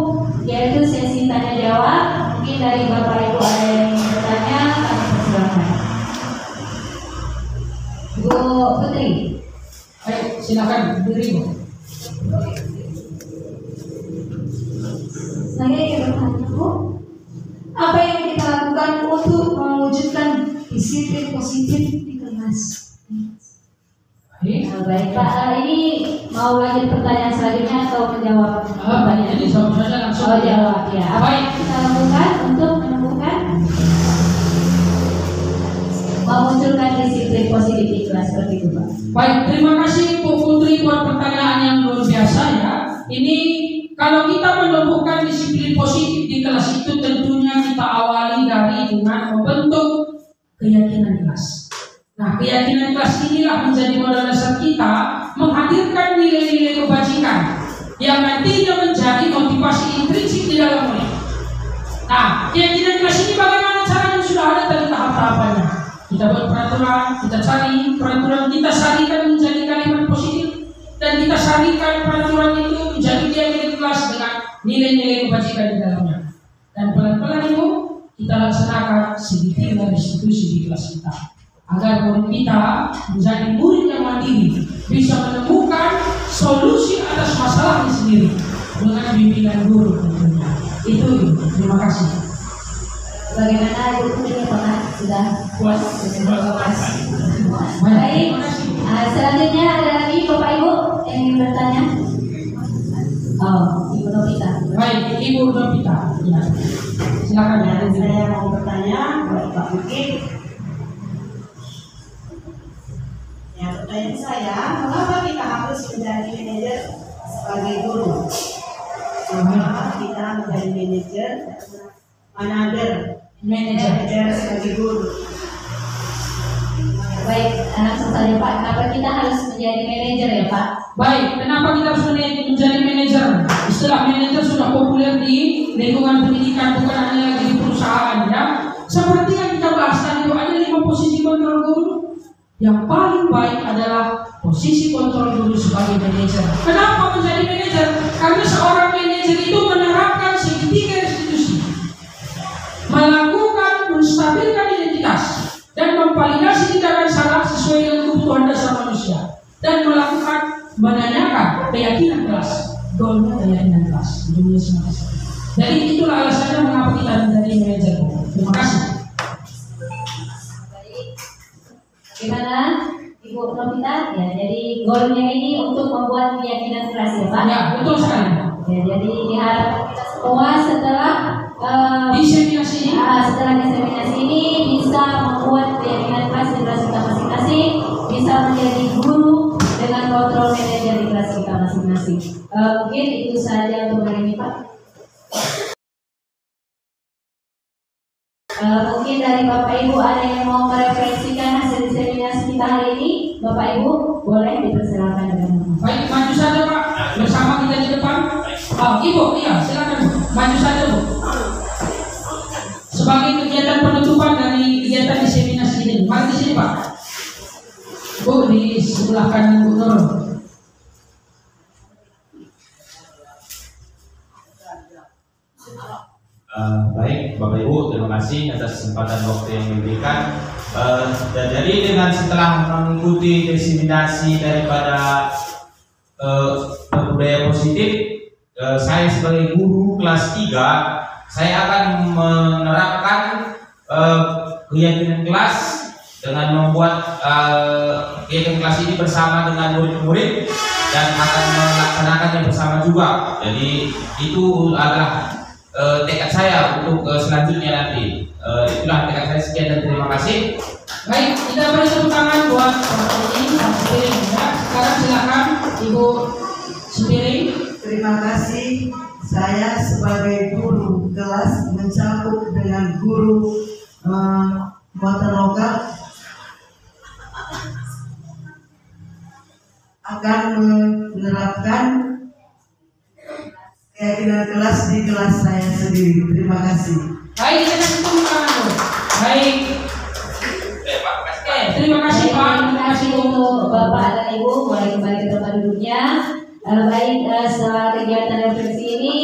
yaitu sesi tanya jawab. Mungkin dari Bapak Ibu ada yang ingin bertanya, kami persilahkan. Bu Putri. Baik, silakan berdiri Bu. Saya ingin bertanya Bu, apa yang kita lakukan untuk mewujudkan disiplin positif di kelas? Baik Pak, ini mau lanjut pertanyaan selanjutnya atau menjawab pertanyaan? Jadi jawab saja langsung. Oh jawab ya. Apa Baik. yang kita lakukan untuk menemukan memunculkan disiplin positif di kelas seperti itu Pak? Baik, terima kasih Bu Putri buat pertanyaan yang luar biasa ya. Ini kalau kita menumbuhkan disiplin positif di kelas itu tentunya kita awali dari dengan membentuk keyakinan kelas. Nah, keyakinan kelas inilah menjadi modal dasar kita menghadirkan nilai-nilai kebajikan yang nantinya menjadi motivasi intrinsik di dalam murid. Nah, keyakinan kelas ini bagaimana caranya? Sudah ada tadi tahap-tahapannya. Kita buat peraturan, kita cari peraturan, kita sarikan menjadi kalimat positif, dan kita sarikan peraturan itu menjadi keyakinan kelas dengan nilai-nilai kebajikan di dalamnya. Dan pelan-pelan itu kita laksanakan sedikit restitusi di kelas kita, agar murid kita menjadi murid yang mandiri, bisa menemukan solusi atas masalahnya sendiri dengan bimbingan guru tentunya. Itu, terima kasih. Bagaimana Ibu Putri apakah sudah Puas. Baik, selanjutnya ada lagi Bapak Ibu yang ingin bertanya? Oh, Ibu Novita. Baik, Ibu Novita. Ya. Silakan ya. Saya mau bertanya buat Pak Bukit. Ya, pertanyaan saya, mengapa kita harus menjadi manajer sebagai guru? Mengapa kita menjadi manajer sebagai guru? Baik, langsung saja Pak. Kenapa kita harus menjadi manajer ya Pak? Baik, kenapa kita harus menjadi manajer? Istilah manajer sudah populer di lingkungan pendidikan, bukan hanya lagi di perusahaan ya. Seperti yang kita bahas tadi, ada 5 posisi kontrol guru. Yang paling baik adalah posisi kontrol guru sebagai manajer. Kenapa menjadi manajer? Karena seorang manajer itu menerapkan segitiga restitusi, melakukan menstabilkan identitas dan memvalidasi tindakan salah sesuai dengan kebutuhan dasar manusia, dan melakukan menanyakan keyakinan kelas, goalnya keyakinan kelas. Jadi itulah alasannya mengapa kita menjadi manajer. Terima kasih. Gimana Ibu Novita? Ya, jadi goalnya ini untuk membuat keyakinan keras ya Pak? Ya, betul sekali. Ya, jadi diharapkan kita semua setelah diseminasi ini bisa membuat keyakinan kelas di kelas kita masing-masing, bisa menjadi guru dengan kontrol manajer di kelas kita masing-masing. Mungkin itu saja untuk hari ini Pak. Mungkin dari Bapak Ibu ada yang mau merefleksikan hasil diseminasi kita hari ini, Bapak Ibu boleh dipersilakan dengan baik, maju saja Pak, bersama kita di depan. Ibu, iya silakan maju saja Bu. Sebagai kegiatan penutupan dari kegiatan diseminasi ini, mari di sini Pak. Bu di sebelah kanan Bu Nur. Baik, Bapak Ibu, terima kasih atas kesempatan waktu yang diberikan. Dan jadi dengan setelah mengikuti diseminasi daripada budaya positif, saya sebagai guru kelas 3, saya akan menerapkan keyakinan kelas dengan membuat keyakinan kelas ini bersama dengan murid-murid dan akan melaksanakannya bersama juga. Jadi itu adalah tekad saya untuk selanjutnya nanti. Itulah tekad saya. Sekian dan terima kasih. Baik, kita beri tepuk tangan buat ini Spiring ya. Sekarang silakan Ibu Spiring. Terima kasih. Saya sebagai guru kelas mencakup dengan guru muatan lokal akan menerapkan keyakinan kelas di kelas saya sendiri. Terima kasih. Baik, kita kasih tepuk tangan Bu. Baik. Terima kasih Pak. Terima kasih untuk Bapak dan Ibu, boleh kembali ke tempat duduknya. Baik, setelah kegiatan refleksi ini,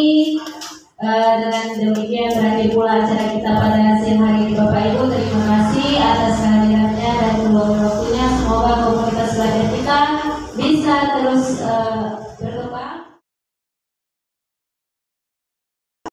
dengan demikian berakhir pula acara kita pada siang hari ini Bapak Ibu. Terima kasih atas kehadirannya dan peluang waktunya. Semoga komunitas belajar kita bisa terus berkembang.